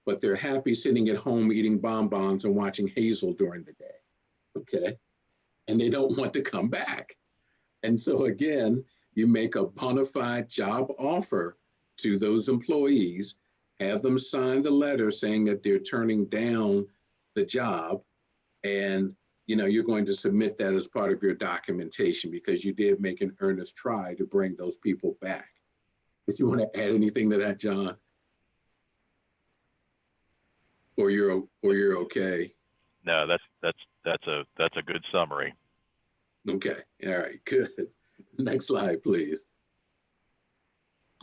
but they're happy sitting at home eating bonbons and watching Hazel during the day, okay? And they don't want to come back. And so again, you make a bona fide job offer to those employees, have them sign the letter saying that they're turning down the job, and you're going to submit that as part of your documentation because you did make an earnest try to bring those people back. Did you want to add anything to that, John? Or you're okay? No, that's a good summary. Okay, all right, good. Next slide, please.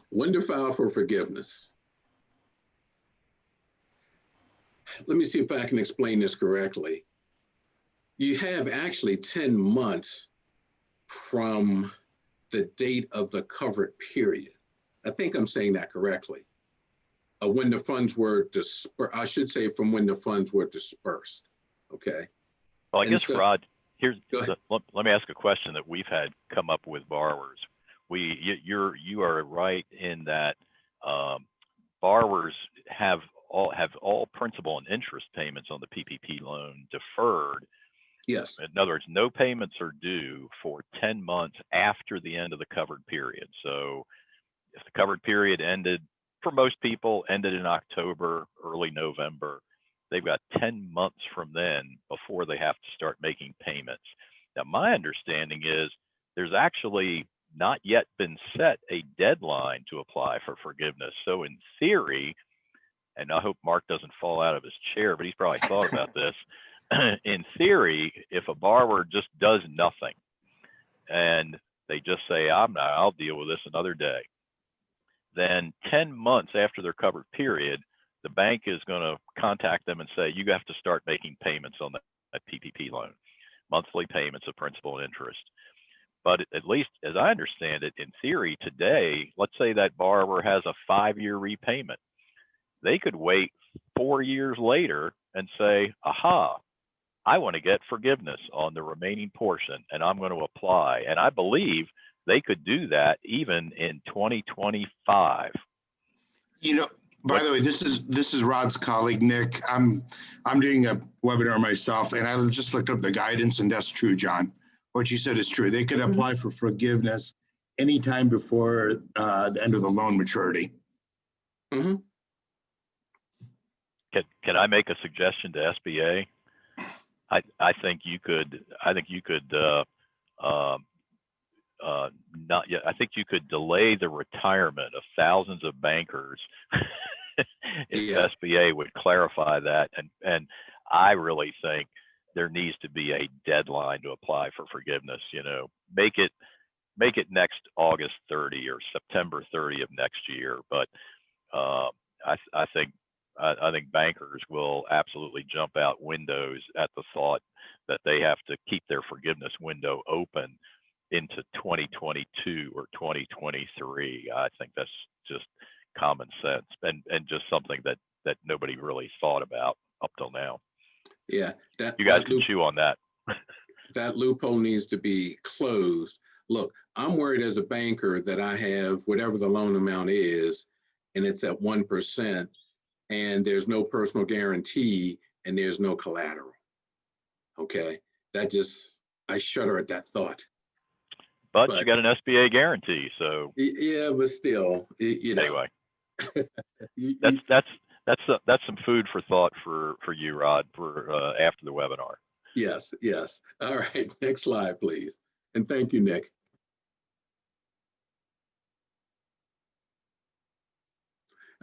When to file for forgiveness. Let me see if I can explain this correctly. You have actually 10 months from the date of the covered period. I think I'm saying that correctly. When the funds were dispersed, I should say from when the funds were dispersed, okay? Well, I guess, Rod, let me ask a question that we've had come up with borrowers. You are right in that borrowers have all principal and interest payments on the PPP loan deferred. Yes. In other words, no payments are due for 10 months after the end of the covered period. So if the covered period ended for most people, ended in October, early November. They've got 10 months from then before they have to start making payments. Now, my understanding is there's actually not yet been set a deadline to apply for forgiveness. So in theory, and I hope Mark doesn't fall out of his chair, but he's probably thought about this. In theory, if a borrower just does nothing and they just say, I'll deal with this another day, then 10 months after their covered period, the bank is going to contact them and say, you have to start making payments on that PPP loan, monthly payments of principal and interest. But at least as I understand it, in theory today, let's say that borrower has a 5-year repayment. They could wait 4 years later and say, aha, I want to get forgiveness on the remaining portion and I'm going to apply. And I believe they could do that even in 2025. You know, by the way, this is Rod's colleague, Nick. I'm doing a webinar myself, and I just looked up the guidance, and that's true, John. What you said is true. They could apply for forgiveness anytime before the end of the loan maturity. Mm-hmm. Can I make a suggestion to SBA? I think you could not yet. I think you could delay the retirement of thousands of bankers if SBA would clarify that. And I really think there needs to be a deadline to apply for forgiveness. You know, make it next August 30 or September 30 of next year. But I think bankers will absolutely jump out windows at the thought that they have to keep their forgiveness window open into 2022 or 2023. I think that's just common sense and just something that nobody really thought about up till now. Yeah, you guys can chew on that. That loophole needs to be closed. Look, I'm worried as a banker that I have whatever the loan amount is, and it's at 1%, and there's no personal guarantee, and there's no collateral. Okay, I shudder at that thought. But you got an SBA guarantee, so yeah, but still, you know. Anyway, that's some food for thought for you, Rod, for after the webinar. Yes. All right, next slide, please. And thank you, Nick.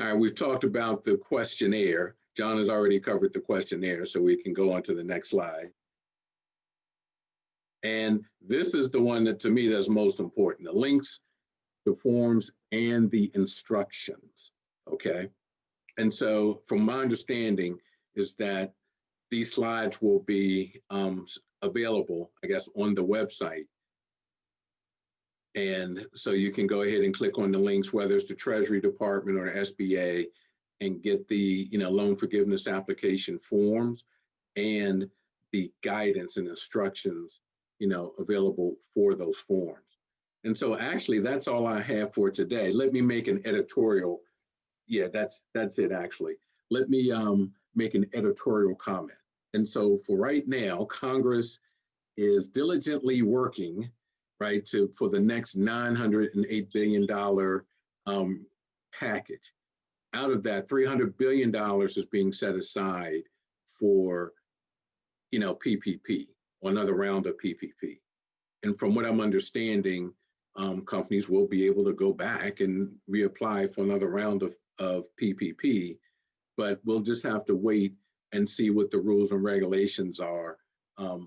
All right, we've talked about the questionnaire. John has already covered the questionnaire, so we can go on to the next slide. And this is the one that to me that's most important, the links, the forms, and the instructions, okay? And so from my understanding is that these slides will be available, I guess, on the website. And so you can go ahead and click on the links, whether it's the Treasury Department or the SBA, and get the loan forgiveness application forms and the guidance and instructions available for those forms. And so actually that's all I have for today. Let me make an editorial. Yeah, that's it actually. Let me make an editorial comment. And so for right now, Congress is diligently working, right, for the next $908 billion package. Out of that, $300 billion is being set aside for, PPP, or another round of PPP. And from what I'm understanding, companies will be able to go back and reapply for another round of PPP, but we'll just have to wait and see what the rules and regulations are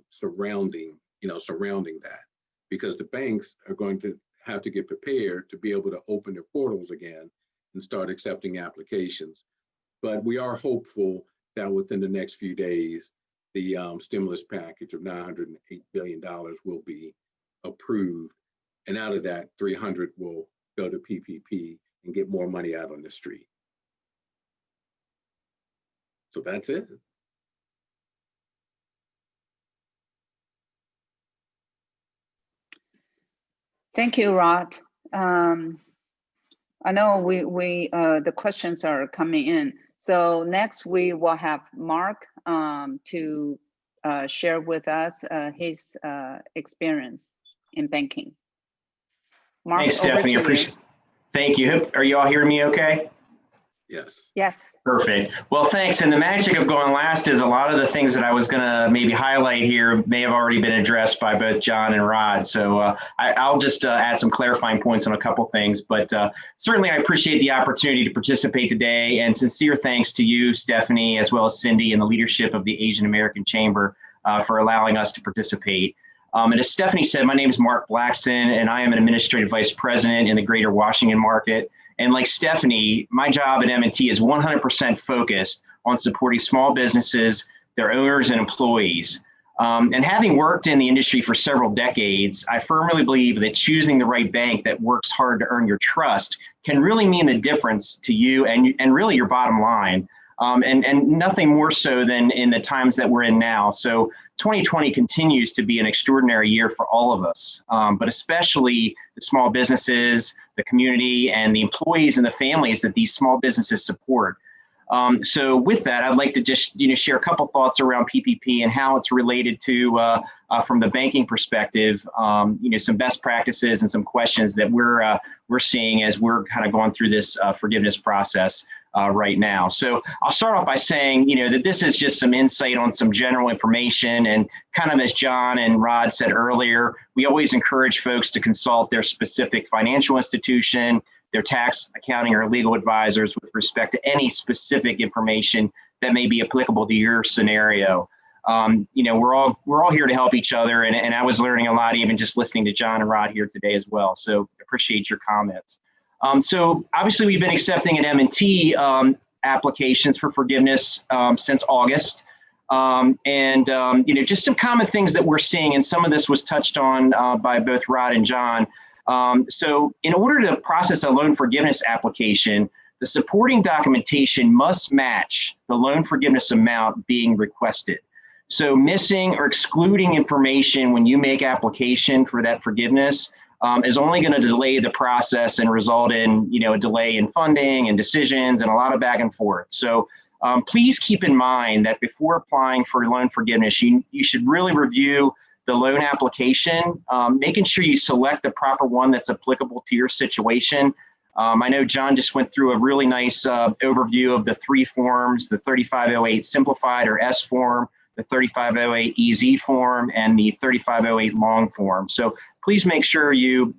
surrounding that, because the banks are going to have to get prepared to be able to open their portals again and start accepting applications. But we are hopeful that within the next few days, the stimulus package of $908 billion will be approved. And out of that, 300 will go to PPP and get more money out on the street. So that's it. Thank you, Rod. I know the questions are coming in. So next we will have Mark to share with us his experience in banking. Mark, thanks, Stephanie. Appreciate. Thank you. Are you all hearing me okay? Yes. Yes. Perfect. Well, thanks. And the magic of going last is a lot of the things that I was going to maybe highlight here may have already been addressed by both John and Rod. So I'll just add some clarifying points on a couple things. But certainly I appreciate the opportunity to participate today, and sincere thanks to you, Stephanie, as well as Cindy and the leadership of the Asian American Chamber for allowing us to participate. And as Stephanie said, my name is Mark Blackson, and I am an administrative vice president in the Greater Washington market. And like Stephanie, my job at M&T is 100% focused on supporting small businesses, their owners and employees. And having worked in the industry for several decades, I firmly believe that choosing the right bank that works hard to earn your trust can really mean the difference to you and really your bottom line. And nothing more so than in the times that we're in now. So 2020 continues to be an extraordinary year for all of us, but especially the small businesses, the community, and the employees and the families that these small businesses support. So with that, I'd like to just share a couple thoughts around PPP and how it's related to, from the banking perspective, some best practices and some questions that we're seeing as we're kind of going through this forgiveness process right now. So I'll start off by saying, that this is just some insight on some general information, and kind of as John and Rod said earlier, we always encourage folks to consult their specific financial institution, their tax, accounting, or legal advisors with respect to any specific information that may be applicable to your scenario. We're all here to help each other, and I was learning a lot even just listening to John and Rod here today as well. So appreciate your comments. So obviously we've been accepting an M&T applications for forgiveness since August. Just some common things that we're seeing, and some of this was touched on by both Rod and John. So in order to process a loan forgiveness application, the supporting documentation must match the loan forgiveness amount being requested. So missing or excluding information when you make application for that forgiveness is only going to delay the process and result in, a delay in funding and decisions and a lot of back and forth. So please keep in mind that before applying for loan forgiveness, you should really review the loan application, making sure you select the proper one that's applicable to your situation. I know John just went through a really nice overview of the three forms: the 3508 Simplified or S form, the 3508 EZ form, and the 3508 Long form. So please make sure you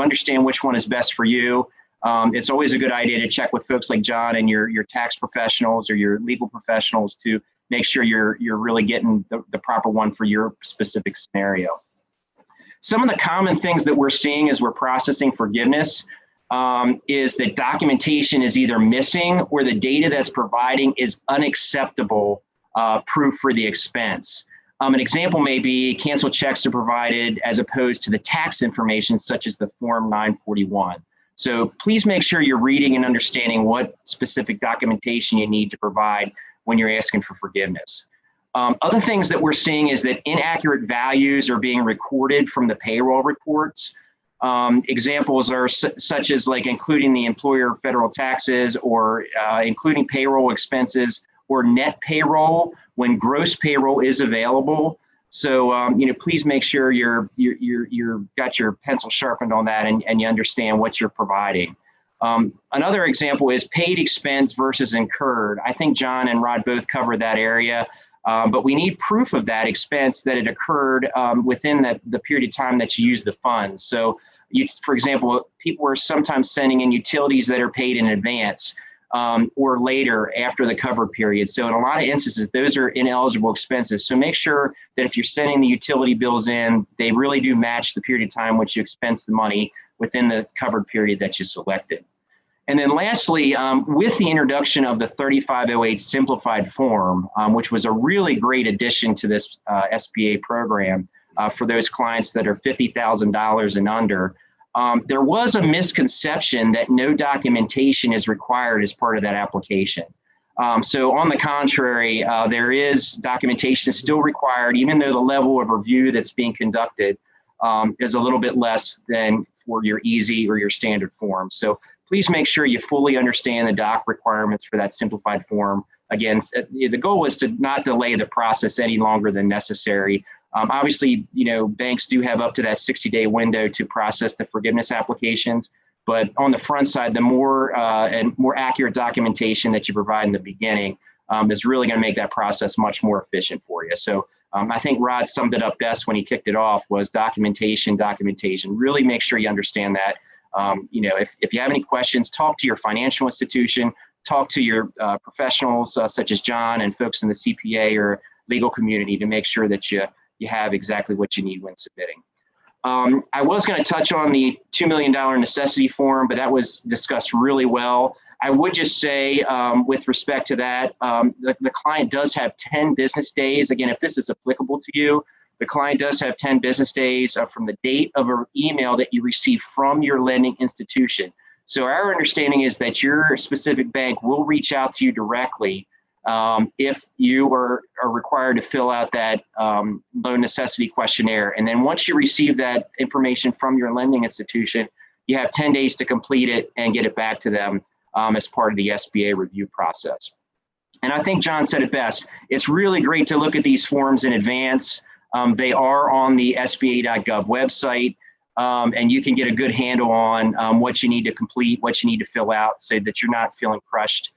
understand which one is best for you. It's always a good idea to check with folks like John and your tax professionals or your legal professionals to make sure you're really getting the proper one for your specific scenario. Some of the common things that we're seeing as we're processing forgiveness is that documentation is either missing or the data that's providing is unacceptable proof for the expense. An example may be canceled checks are provided as opposed to the tax information, such as the Form 941. So please make sure you're reading and understanding what specific documentation you need to provide when you're asking for forgiveness. Other things that we're seeing is that inaccurate values are being recorded from the payroll reports. Examples are such as like including the employer federal taxes or including payroll expenses or net payroll when gross payroll is available. So, please make sure you're got your pencil sharpened on that and you understand what you're providing. Another example is paid expense versus incurred. I think John and Rod both covered that area, but we need proof of that expense that it occurred within the period of time that you use the funds. So, for example, people are sometimes sending in utilities that are paid in advance or later after the cover period. So in a lot of instances, those are ineligible expenses. So make sure that if you're sending the utility bills in, they really do match the period of time which you expense the money within the covered period that you selected. And then lastly, with the introduction of the 3508 Simplified form, which was a really great addition to this SBA program for those clients that are $50,000 and under, there was a misconception that no documentation is required as part of that application. So on the contrary, there is documentation still required, even though the level of review that's being conducted is a little bit less than for your easy or your standard form. So please make sure you fully understand the doc requirements for that simplified form. Again, the goal is to not delay the process any longer than necessary. Obviously, banks do have up to that 60-day window to process the forgiveness applications, But on the front side, the more and more accurate documentation that you provide in the beginning is really going to make that process much more efficient for you. So I think Rod summed it up best when he kicked it off was documentation. Really make sure you understand that. You know, if you have any questions, talk to your financial institution, talk to your professionals such as John and folks in the CPA or legal community to make sure that you have exactly what you need when submitting. I was going to touch on the $2 million necessity form, but that was discussed really well. I would just say with respect to that, the client does have 10 business days. Again, if this is applicable to you, the client does have 10 business days from the date of an email that you receive from your lending institution. So our understanding is that your specific bank will reach out to you directly if you are required to fill out that loan necessity questionnaire. And then once you receive that information from your lending institution, you have 10 days to complete it and get it back to them as part of the SBA review process. And I think John said it best. It's really great to look at these forms in advance. They are on the SBA.gov website, and you can get a good handle on what you need to complete, what you need to fill out, so that you're not feeling crushed.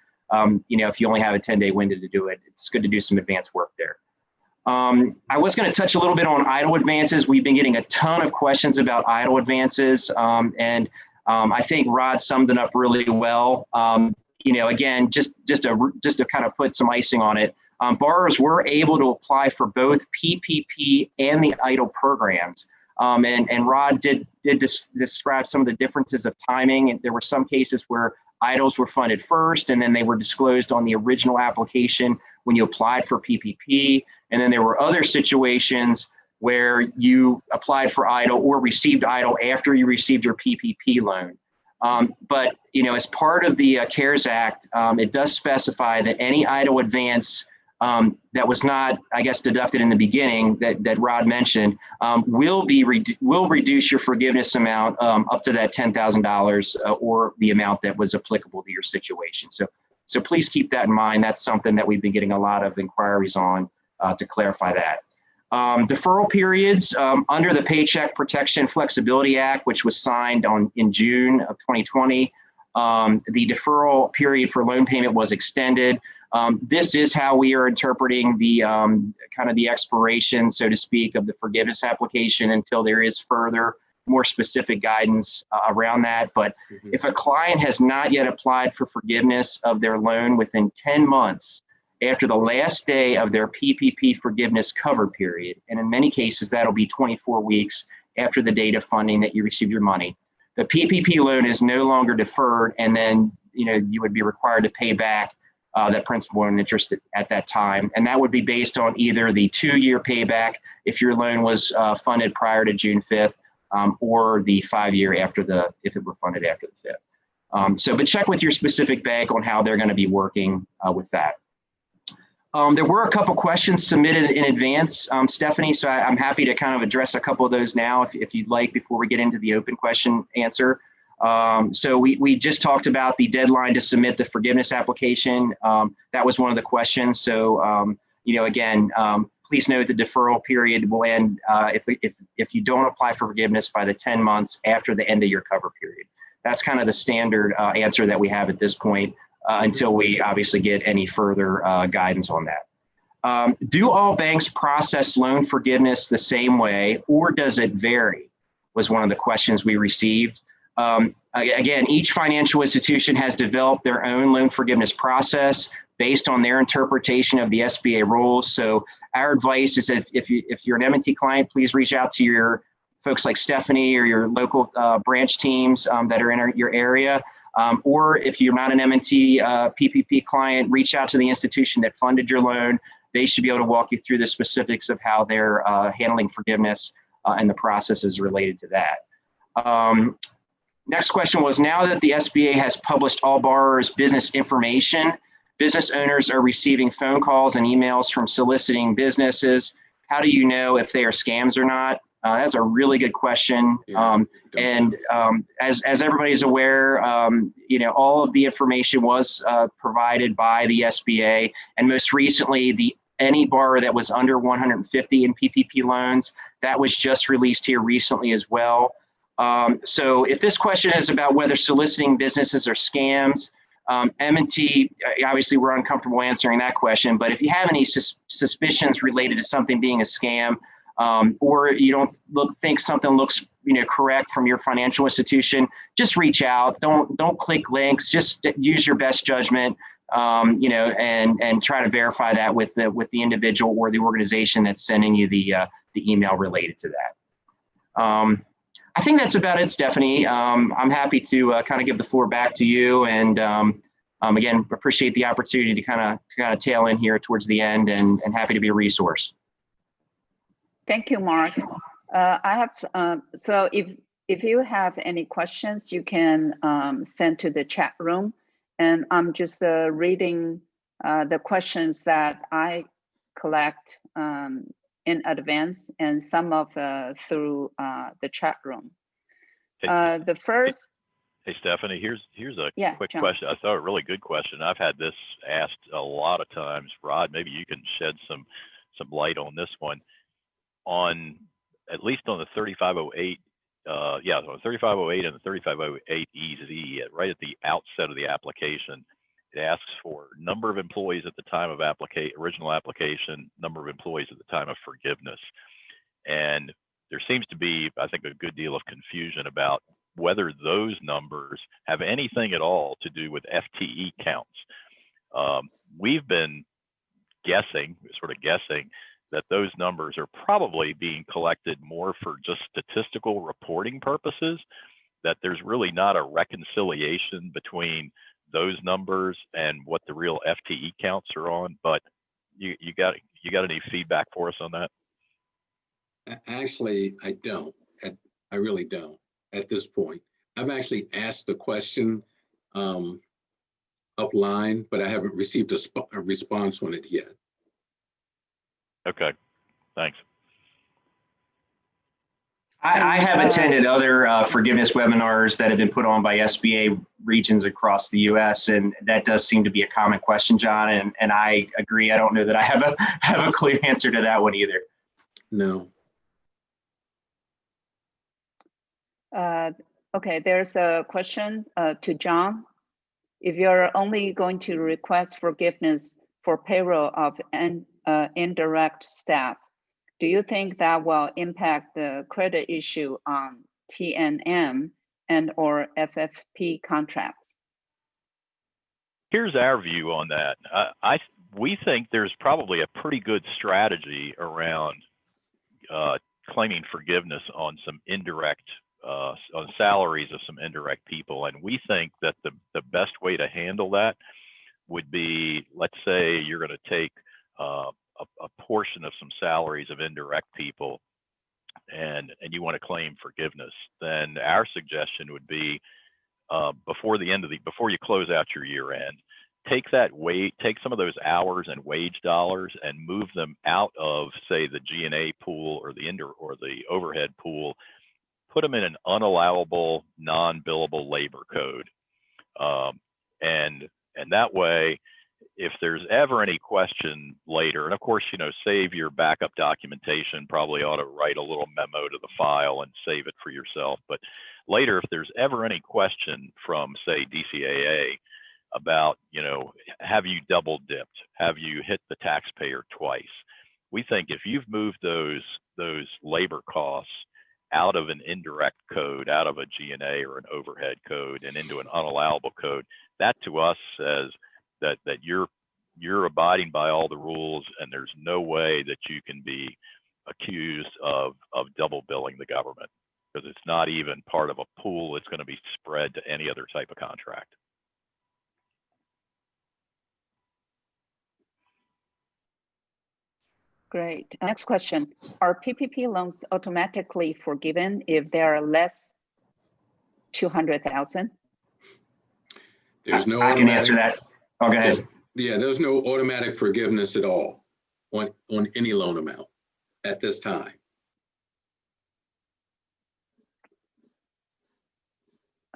You know, if you only have a 10-day window to do it, it's good to do some advanced work there. I was going to touch a little bit on EIDL advances. We've been getting a ton of questions about EIDL advances, and I think Rod summed it up really well. You know, again, just to kind of put some icing on it, borrowers were able to apply for both PPP and the EIDL programs. And Rod did describe some of the differences of timing, and there were some cases where EIDLs were funded first, and then they were disclosed on the original application when you applied for PPP. And then there were other situations where you applied for EIDL or received EIDL after you received your PPP loan. But, you know, as part of the CARES Act, it does specify that any EIDL advance that was not, I guess, deducted in the beginning that Rod mentioned will reduce your forgiveness amount up to that $10,000 or the amount that was applicable to your situation. So please keep that in mind. That's something that we've been getting a lot of inquiries on to clarify that. Deferral periods under the Paycheck Protection Flexibility Act, which was signed in June of 2020, the deferral period for loan payment was extended. This is how we are interpreting the kind of the expiration, so to speak, of the forgiveness application until there is further, more specific guidance around that. But if a client has not yet applied for forgiveness of their loan within 10 months after the last day of their PPP forgiveness cover period, and in many cases that'll be 24 weeks after the date of funding that you received your money, the PPP loan is no longer deferred, and then you would be required to pay back that principal and interest at that time. And that would be based on either the 2-year payback if your loan was funded prior to June 5th, or the 5-year if it were funded after the 5th. But check with your specific bank on how they're going to be working with that. There were a couple questions submitted in advance, Stephanie, so I'm happy to kind of address a couple of those now if you'd like before we get into the open question answer. So we just talked about the deadline to submit the forgiveness application. That was one of the questions. So, again, please note the deferral period will end if you don't apply for forgiveness by the 10 months after the end of your cover period. That's kind of the standard answer that we have at this point until we obviously get any further guidance on that. Do all banks process loan forgiveness the same way, or does it vary? Was one of the questions we received. Again, each financial institution has developed their own loan forgiveness process based on their interpretation of the SBA rules. So our advice is if you're an M&T client, please reach out to your folks like Stephanie or your local branch teams that are in your area. Or if you're not an M&T PPP client, reach out to the institution that funded your loan. They should be able to walk you through the specifics of how they're handling forgiveness and the processes related to that. Next question was, now that the SBA has published all borrowers' business information, business owners are receiving phone calls and emails from soliciting businesses. How do you know if they are scams or not? That's a really good question. Yeah, as everybody's aware, all of the information was provided by the SBA, and most recently, any borrower that was under 150 in PPP loans, that was just released here recently as well. So if this question is about whether soliciting businesses are scams, M&T, obviously we're uncomfortable answering that question, but if you have any suspicions related to something being a scam, or you don't think something looks correct from your financial institution, just reach out. Don't click links. Just use your best judgment, and try to verify that with the individual or the organization that's sending you the email related to that. I think that's about it, Stephanie. I'm happy to kind of give the floor back to you, and again, appreciate the opportunity to kind of tail in here towards the end, and happy to be a resource. Thank you, Mark. I have so if you have any questions, you can send to the chat room, and I'm just reading the questions that I collect in advance, and some of through the chat room. The first. Hey, Stephanie, here's a quick John. question. I thought a really good question. I've had this asked a lot of times. Rod, maybe you can shed some light on this one. At least on the 3508, on the 3508 and the 3508 EZ, right at the outset of the application, it asks for number of employees at the time of original application, number of employees at the time of forgiveness. And there seems to be, I think, a good deal of confusion about whether those numbers have anything at all to do with FTE counts. We've been guessing that those numbers are probably being collected more for just statistical reporting purposes, that there's really not a reconciliation between those numbers and what the real FTE counts are on. But you got any feedback for us on that? Actually, I don't. I really don't at this point. I've actually asked the question upline, but I haven't received a response on it yet. Okay, thanks. I have attended other forgiveness webinars that have been put on by SBA regions across the U.S., and that does seem to be a common question, John. And I agree. I don't know that I have a clear answer to that one either. No. Okay, there's a question to John. If you're only going to request forgiveness for payroll of indirect staff, do you think that will impact the credit issue on TNM and or FFP contracts? Here's our view on that. We think there's probably a pretty good strategy around claiming forgiveness on some indirect, on salaries of some indirect people. And we think that the best way to handle that would be, let's say you're going to take a portion of some salaries of indirect people and you want to claim forgiveness, then our suggestion would be before you close out your year end, take some of those hours and wage dollars and move them out of, say, the G&A pool or the overhead pool, put them in an unallowable, non-billable labor code. And that way, if there's ever any question later, and of course, save your backup documentation, probably ought to write a little memo to the file and save it for yourself. But later, if there's ever any question from, say, DCAA about, have you double dipped? Have you hit the taxpayer twice? We think if you've moved those labor costs out of an indirect code, out of a G&A or an overhead code and into an unallowable code, that to us says that you're abiding by all the rules, and there's no way that you can be accused of double billing the government, because it's not even part of a pool that's going to be spread to any other type of contract. Great. Next question. Are PPP loans automatically forgiven if they are less 200,000? There's no. I can answer that. Oh, go ahead. Yeah, there's no automatic forgiveness at all on any loan amount at this time.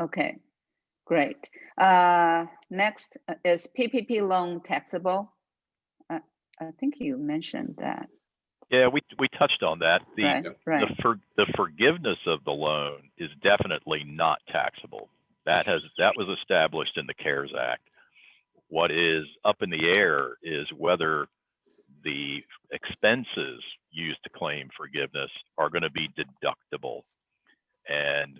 Okay, great. Next, is PPP loan taxable? I think you mentioned that. Yeah, we touched on that. Right, right. The forgiveness of the loan is definitely not taxable. That was established in the CARES Act. What is up in the air is whether the expenses used to claim forgiveness are going to be deductible. And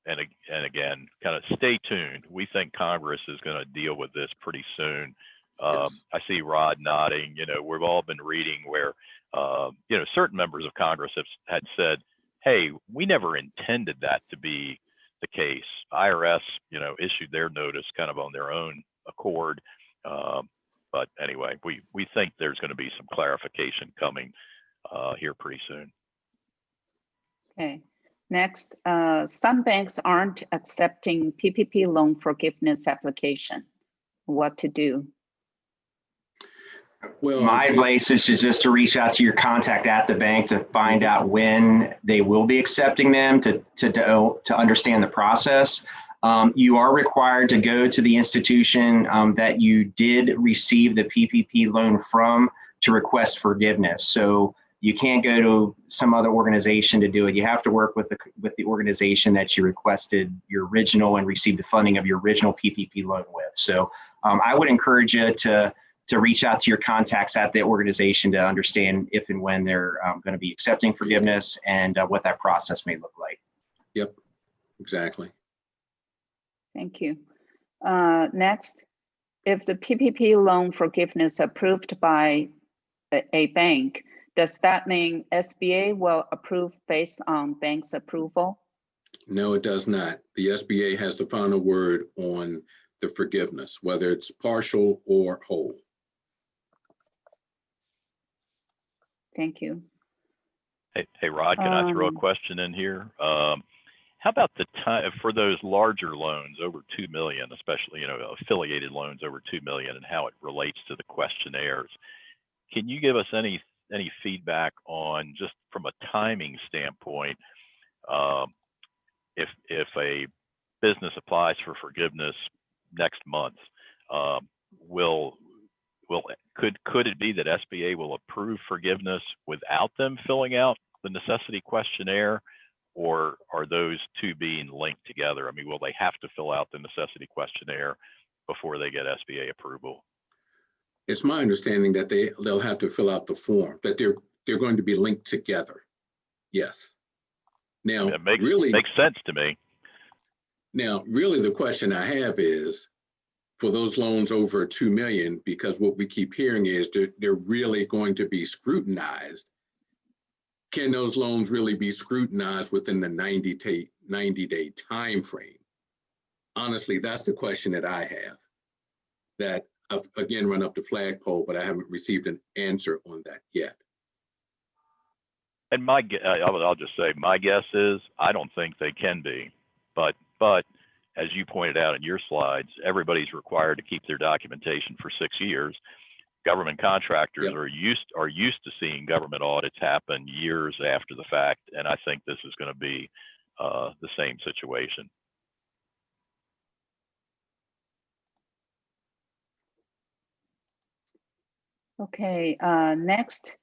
again, kind of stay tuned. We think Congress is going to deal with this pretty soon. Yes. I see Rod nodding. You know, we've all been reading where, you know, certain members of Congress had said, hey, we never intended that to be the case. IRS, you know, issued their notice kind of on their own accord. But anyway, we think there's going to be some clarification coming here pretty soon. Okay. Next, some banks aren't accepting PPP loan forgiveness application. What to do? Well, My advice is just to reach out to your contact at the bank to find out when they will be accepting them to understand the process. You are required to go to the institution that you did receive the PPP loan from to request forgiveness. So you can't go to some other organization to do it. You have to work with the organization that you requested your original and received the funding of your original PPP loan with. So I would encourage you to reach out to your contacts at the organization to understand if and when they're going to be accepting forgiveness and what that process may look like. Yep, exactly. Thank you. Next, if the PPP loan forgiveness approved by a bank, does that mean SBA will approve based on bank's approval? No, it does not. The SBA has the final word on the forgiveness, whether it's partial or whole. Thank you. Hey Rod, can I throw a question in here? How about the time for those larger loans over 2 million, especially, you know, affiliated loans over 2 million, and how it relates to the questionnaires? Can you give us any feedback on, just from a timing standpoint, if a business applies for forgiveness next month, could it be that SBA will approve forgiveness without them filling out the necessity questionnaire, or are those two being linked together? I mean, will they have to fill out the necessity questionnaire before they get SBA approval? It's my understanding that they'll have to fill out the form, that they're going to be linked together. Yes. Now, It makes sense to me. Now, really, the question I have is, for those loans over 2 million, because what we keep hearing is they're really going to be scrutinized. Can those loans really be scrutinized within the 90-day time frame? Honestly, that's the question that I have, that I've again run up the flagpole, but I haven't received an answer on that yet. And I'll just say, my guess is I don't think they can be, but as you pointed out in your slides, everybody's required to keep their documentation for 6 years. Government contractors are used to seeing government audits happen years after the fact, and I think this is going to be the same situation. Okay, next,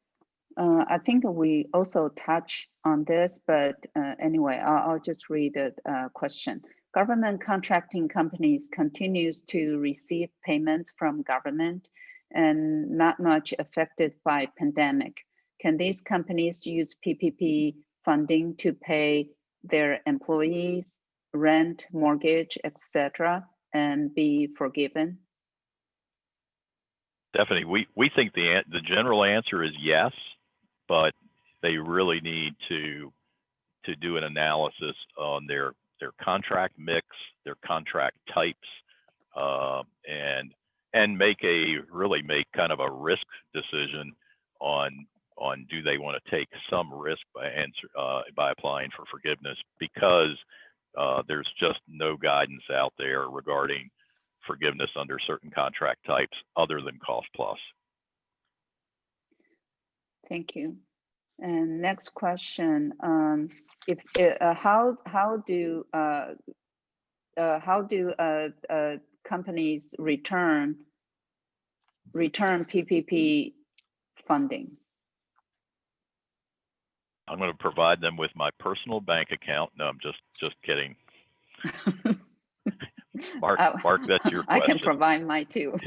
I think we also touch on this, but anyway, I'll just read the question. Government contracting companies continues to receive payments from government and not much affected by pandemic. Can these companies use PPP funding to pay their employees, rent, mortgage, etc., and be forgiven? Definitely, we think the general answer is yes, but they really need to do an analysis on their contract mix, their contract types, and make kind of a risk decision on do they want to take some risk by applying for forgiveness, because there's just no guidance out there regarding forgiveness under certain contract types other than cost plus. Thank you. And next question: how do companies return PPP funding? I'm going to provide them with my personal bank account. No, I'm just kidding. Mark, that's your question. I can provide mine too.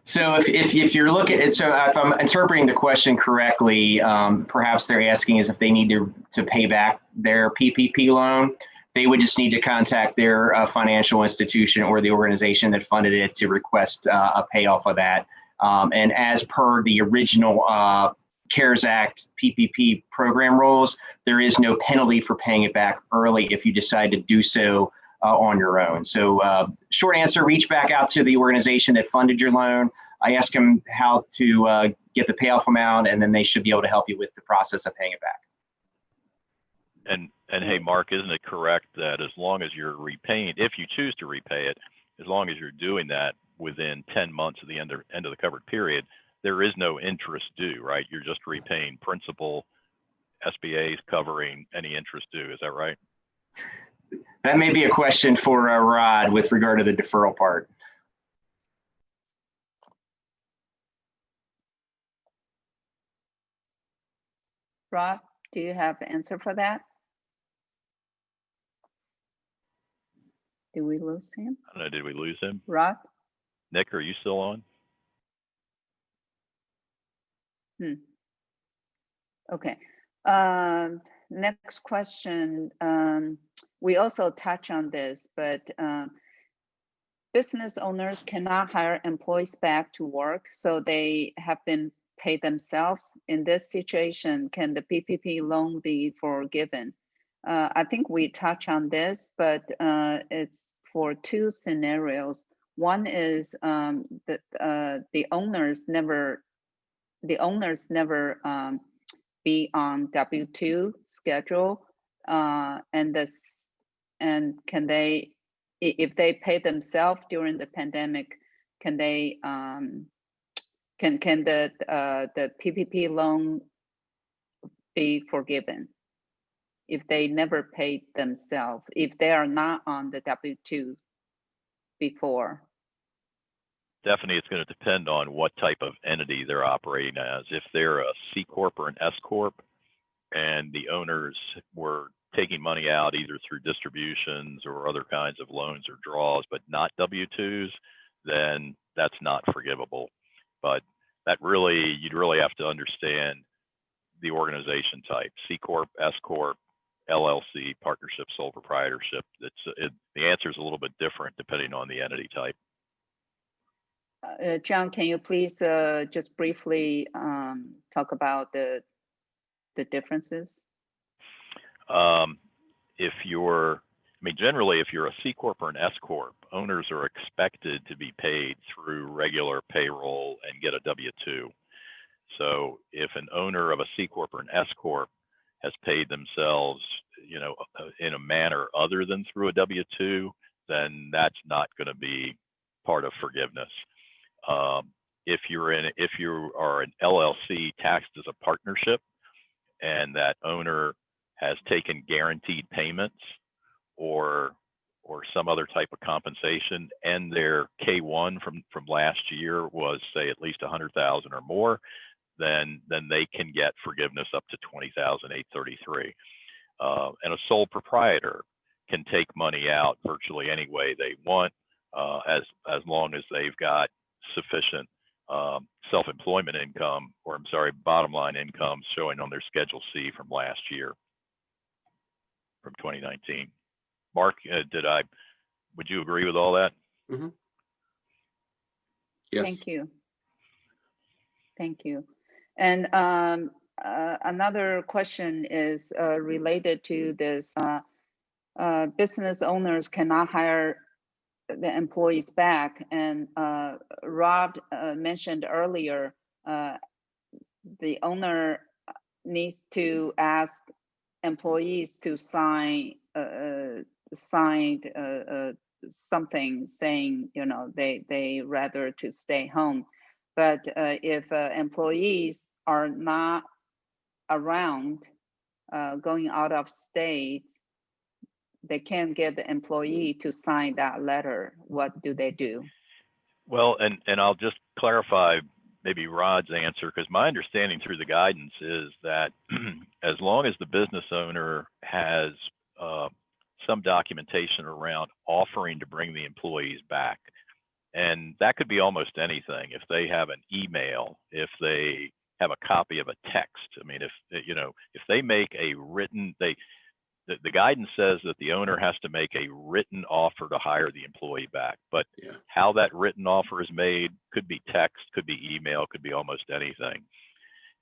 So if you're looking at, so if I'm interpreting the question correctly, perhaps they're asking is if they need to pay back their PPP loan, they would just need to contact their financial institution or the organization that funded it to request a payoff of that. And as per the original CARES Act PPP program rules, there is no penalty for paying it back early if you decide to do so on your own. So short answer, reach back out to the organization that funded your loan. I ask them how to get the payoff amount, and then they should be able to help you with the process of paying it back. And hey, Mark, isn't it correct that as long as you're repaying, if you choose to repay it, as long as you're doing that within 10 months of the end of the covered period, there is no interest due, right? You're just repaying principal. SBA is covering any interest due. Is that right? That may be a question for Rod with regard to the deferral part. Rod, do you have an answer for that? Did we lose him? I don't know. Did we lose him? Rod? Nick, are you still on? Okay. Next question. We also touch on this, but business owners cannot hire employees back to work, so they have been paid themselves. In this situation, can the PPP loan be forgiven? I think we touch on this, but it's for two scenarios. One is that the owners never be on W-2 schedule, and can they, if they pay themselves during the pandemic, can they can the PPP loan be forgiven if they never paid themselves, if they are not on the W-2 before? Definitely, it's going to depend on what type of entity they're operating as. If they're a C Corp or an S Corp, and the owners were taking money out either through distributions or other kinds of loans or draws, but not W-2s, then that's not forgivable. But that really, you'd really have to understand the organization type: C Corp, S Corp, LLC, partnership, sole proprietorship. The answer is a little bit different depending on the entity type. John, can you please just briefly talk about the differences? If you're, generally, if you're a C Corp or an S Corp, owners are expected to be paid through regular payroll and get a W-2. So if an owner of a C Corp or an S Corp has paid themselves, in a manner other than through a W-2, then that's not going to be part of forgiveness. If you are an LLC taxed as a partnership, and that owner has taken guaranteed payments or some other type of compensation, and their K-1 from last year was, say, at least 100,000 or more, then they can get forgiveness up to 20,833. And a sole proprietor can take money out virtually any way they want, as long as they've got sufficient self-employment income, or bottom line income showing on their Schedule C from last year, from 2019. Mark, would you agree with all that? Mm-hmm. Yes. Thank you. Thank you. And another question is related to this. Business owners cannot hire the employees back, and Rod mentioned earlier, the owner needs to ask employees to sign something saying they rather to stay home. But if employees are not around, going out of state, they can't get the employee to sign that letter. What do they do? Well, and I'll just clarify maybe Rod's answer, because my understanding through the guidance is that as long as the business owner has some documentation around offering to bring the employees back, and that could be almost anything. If they have an email, if they have a copy of a text, I mean, if they make a written, the guidance says that the owner has to make a written offer to hire the employee back. But Yeah. how that written offer is made could be text, could be email, could be almost anything.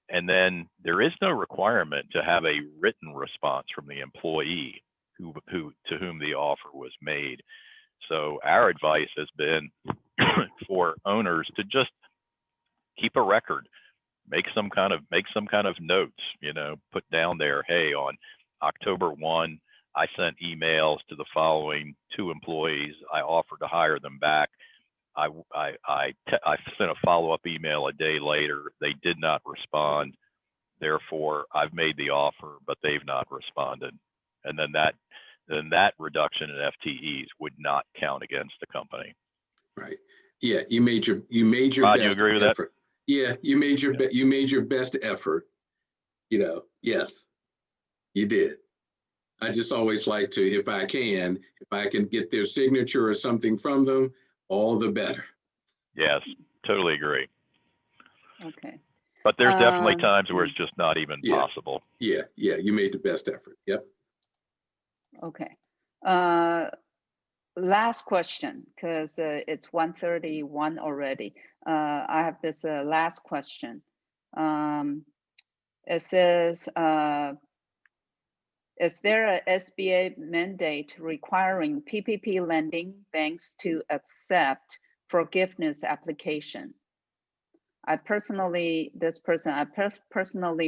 And then there is no requirement to have a written response from the employee to whom the offer was made. So our advice has been for owners to just keep a record, make some kind of notes, put down there, hey, on October 1, I sent emails to the following 2 employees. I offered to hire them back. I sent a follow-up email a day later. They did not respond. Therefore, I've made the offer, but they've not responded. And then that reduction in FTEs would not count against the company. Right. Yeah, you made your Rod, best you agree with effort. Yeah, you made your best effort. Yes, you did. I just always like to, if I can get their signature or something from them, all the better. Yes, totally agree. Okay. But there's definitely times where it's just not even possible. Yeah, you made the best effort. Yep. Okay. Last question, because it's 1:31 already. I have this last question. It says, is there a SBA mandate requiring PPP lending banks to accept forgiveness application? I personally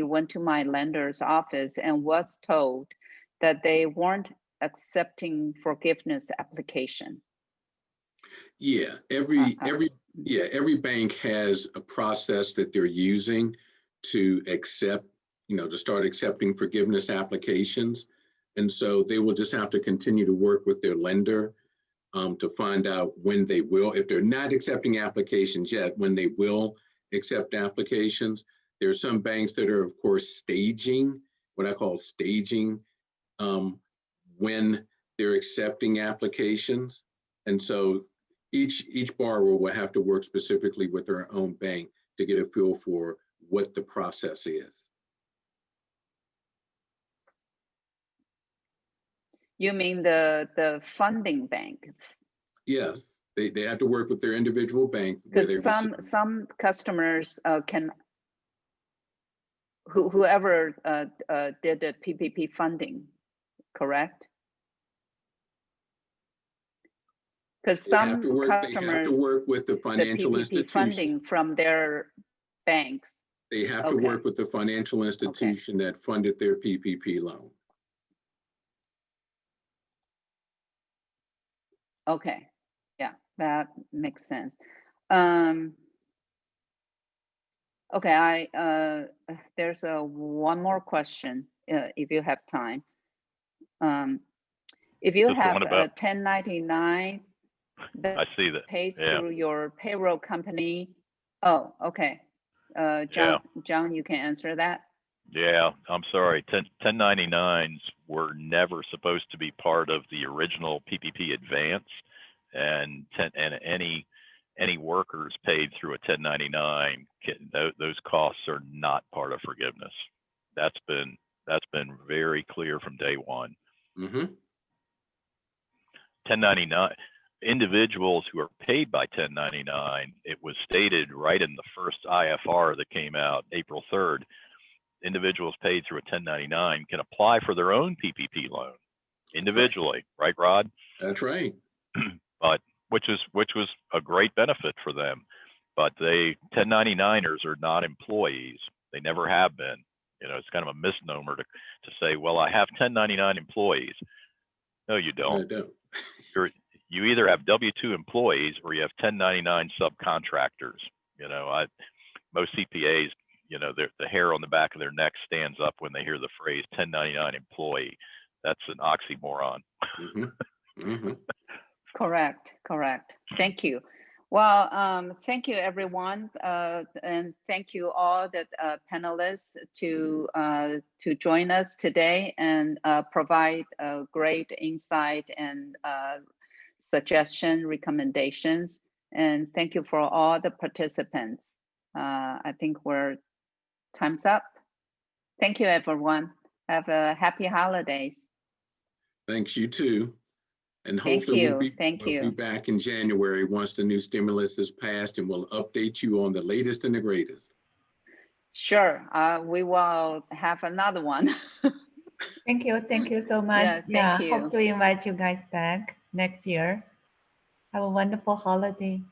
went to my lender's office and was told that they weren't accepting forgiveness application. Yeah, every bank has a process that they're using to accept, to start accepting forgiveness applications. And so they will just have to continue to work with their lender to find out when they will, if they're not accepting applications yet, when they will accept applications. There are some banks that are, of course, staging, what I call staging, when they're accepting applications. And so each borrower will have to work specifically with their own bank to get a feel for what the process is. You mean the funding bank? Yes, they have to work with their individual bank. Because some customers whoever did the PPP funding, correct? Because some customers they have to work with the financial institution funding from their banks. They have to work with the financial institution that funded their PPP loan. Okay, yeah, that makes sense. Okay, there's one more question if you have time. If you have a 1099 that pays through your payroll company. Oh, okay. John, you can answer that. Yeah, I'm sorry. 1099s were never supposed to be part of the original PPP advance, and any workers paid through a 1099, those costs are not part of forgiveness. That's been very clear from day one. Mm-hmm. 1099 individuals who are paid by 1099, it was stated right in the first IFR that came out April 3rd. Individuals paid through a 1099 can apply for their own PPP loan individually, right, Rod? That's right. But which was a great benefit for them. But 1099ers are not employees. They never have been. It's kind of a misnomer to say, well, I have 1099 employees. No, you don't. I don't. You either have W-2 employees or you have 1099 subcontractors. Most CPAs, the hair on the back of their neck stands up when they hear the phrase 1099 employee. That's an oxymoron. Mm-hmm. Mm-hmm. Correct. Thank you. Well, thank you, everyone, and thank you all the panelists to join us today and provide great insight and suggestion, recommendations. And thank you for all the participants. I think time's up. Thank you, everyone. Have a happy holidays. Thanks, you too. And Thank hopefully you. we'll be back in January once the new stimulus is passed, and we'll update you on the latest and the greatest. Sure, we will have another one. Thank you so much. Yeah, thank you. Hope to invite you guys back next year. Have a wonderful holiday.